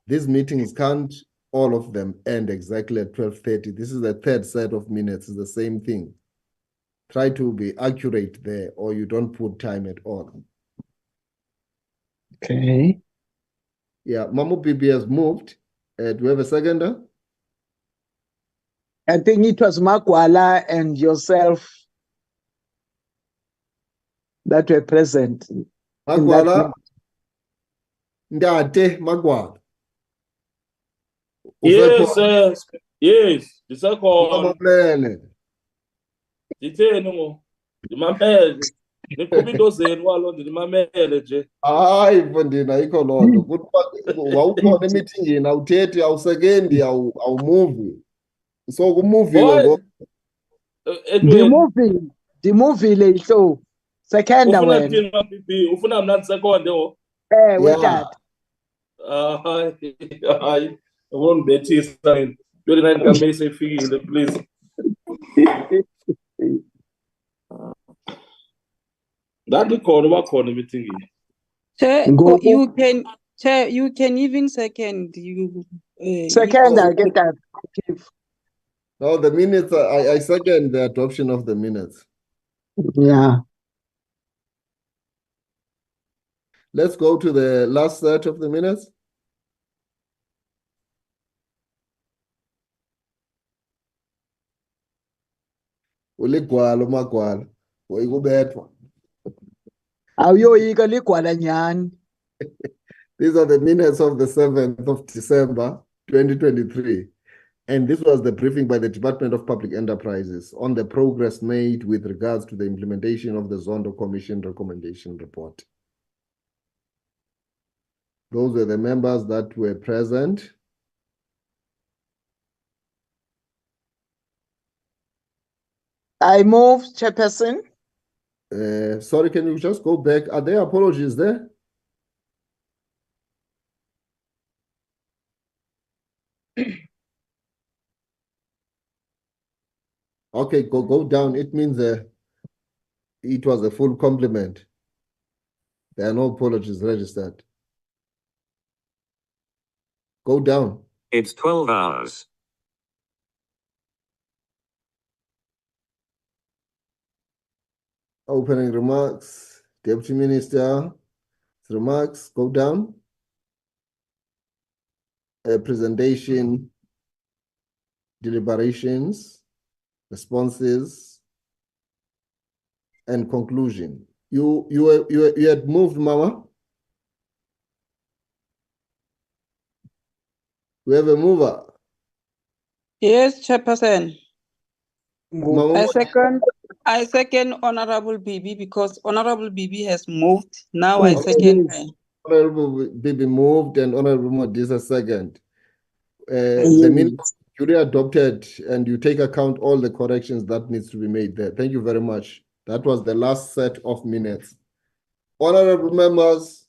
These meetings can't, all of them, end exactly at 12:30. This is the third set of minutes, it's the same thing. Try to be accurate there, or you don't put time at all. Okay. Yeah, Mamu Pipi has moved. Do we have a seconder? I think it was Magwala and yourself that were present. Magwala? Ndate Magwala. Yes, yes, the second. Ditheni mo? Ndimamele. Niqhuba into zenu waloo ndimamele nje. Hayi mfondini ayikho loo nto. Kuthiwa wawukhona emithingi awuthethi awusekendi awumuvi. So kumuviwe ngoku. Ndimuvile ihlo. Second wena. Ufuna Pipi, ufuna mna second ho. Wetata. Hayi. Awundibethisa 29 kaMeyi seyifikile please. Ndandikhona bakhona emithingini. Chair, you can even second you. Second, I get that. No, the minutes, I second the adoption of the minutes. Yeah. Let's go to the last set of the minutes. Uligwala Magwala. Uyikubethwa. Awuyoyika ligwala nyani. These are the minutes of the 7th of December, 2023. And this was the briefing by the Department of Public Enterprises on the progress made with regards to the implementation of the Zondo Commission recommendation report. Those were the members that were present. I move, Chairperson. Sorry, can you just go back? Are there apologies there? Okay, go down. It means it was a full complement. There are no apologies registered. Go down. It's 12 hours. Opening remarks, Deputy Minister, remarks, go down. Presentation, deliberations, responses, and conclusion. You had moved, Mama? We have a mover. Yes, Chairperson. Mama, I second Honorable Bibi because Honorable Bibi has moved. Now I second her. Honorable Bibi moved and Honorable Modisa second. The minutes duly adopted, and you take account all the corrections that needs to be made there. Thank you very much. That was the last set of minutes. Honorable members,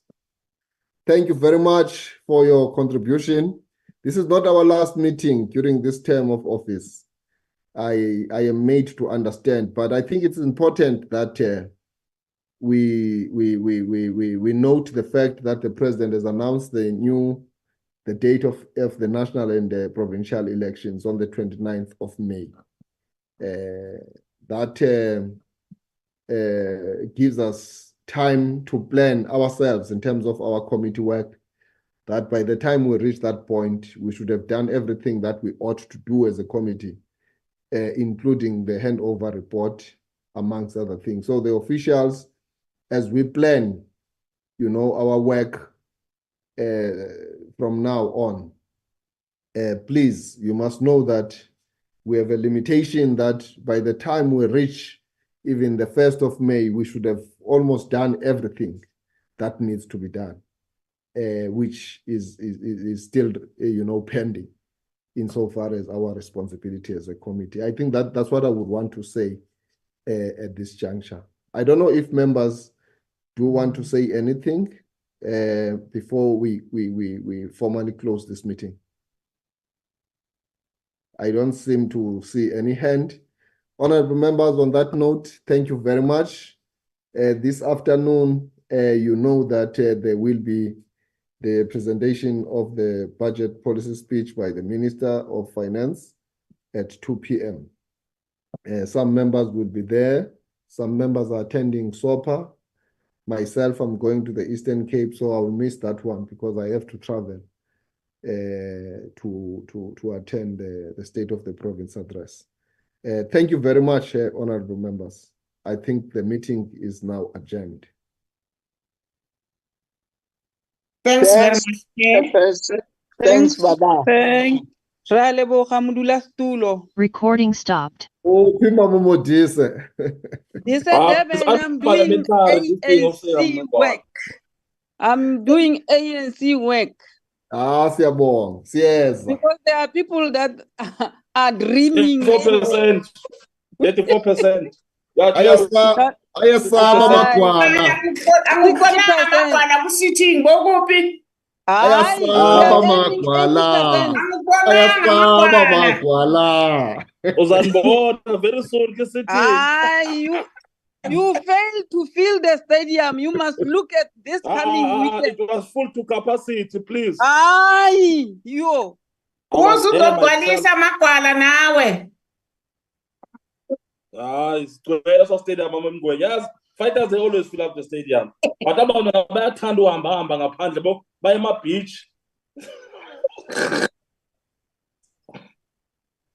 thank you very much for your contribution. This is not our last meeting during this term of office. I am made to understand, but I think it's important that we note the fact that the president has announced the date of the national and the provincial elections on the 29th of May. That gives us time to plan ourselves in terms of our committee work, that by the time we reach that point, we should have done everything that we ought to do as a committee, including the handover report, amongst other things. So the officials, as we plan, our work from now on, please, you must know that we have a limitation that by the time we reach even the 1st of May, we should have almost done everything that needs to be done, which is still, pending insofar as our responsibility as a committee. I think that's what I would want to say at this juncture. I don't know if members do want to say anything before we formally close this meeting. I don't seem to see any hand. Honorable members, on that note, thank you very much. This afternoon, you know that there will be the presentation of the budget policy speech by the Minister of Finance at 2 p.m. Some members will be there. Some members are attending SOPA. Myself, I'm going to the Eastern Cape, so I will miss that one because I have to travel to attend the State of the Province address. Thank you very much, honorable members. I think the meeting is now adjourned. Thanks very much, Chair. Thanks, Baba. Thank. Recording stopped. Oh, Pima Momodise. This is I'm doing ANC work. I'm doing ANC work. Siyabonga. Siyeza. Because there are people that are dreaming. 34%. 34%. Ayasaba magwana. Ayasaba magwala. Ayasaba magwala. Uzanibona very soon ke sithi. You failed to fill the stadium. You must look at this coming weekend. It was full to capacity, please. You. Uzogcwalisa magwala nawe. It's to stadium Yes, fighters they always fill up the stadium. But abantu bayathanda uhamba ngaphandle baye beach.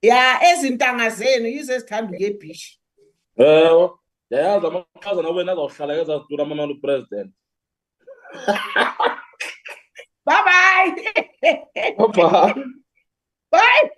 Ya ezintanga zenu yizo ezithanda ukuye beach. Yayazi amakhazana wena azawuhlala ezazidura amamanu president. Bye. Bye. Bye.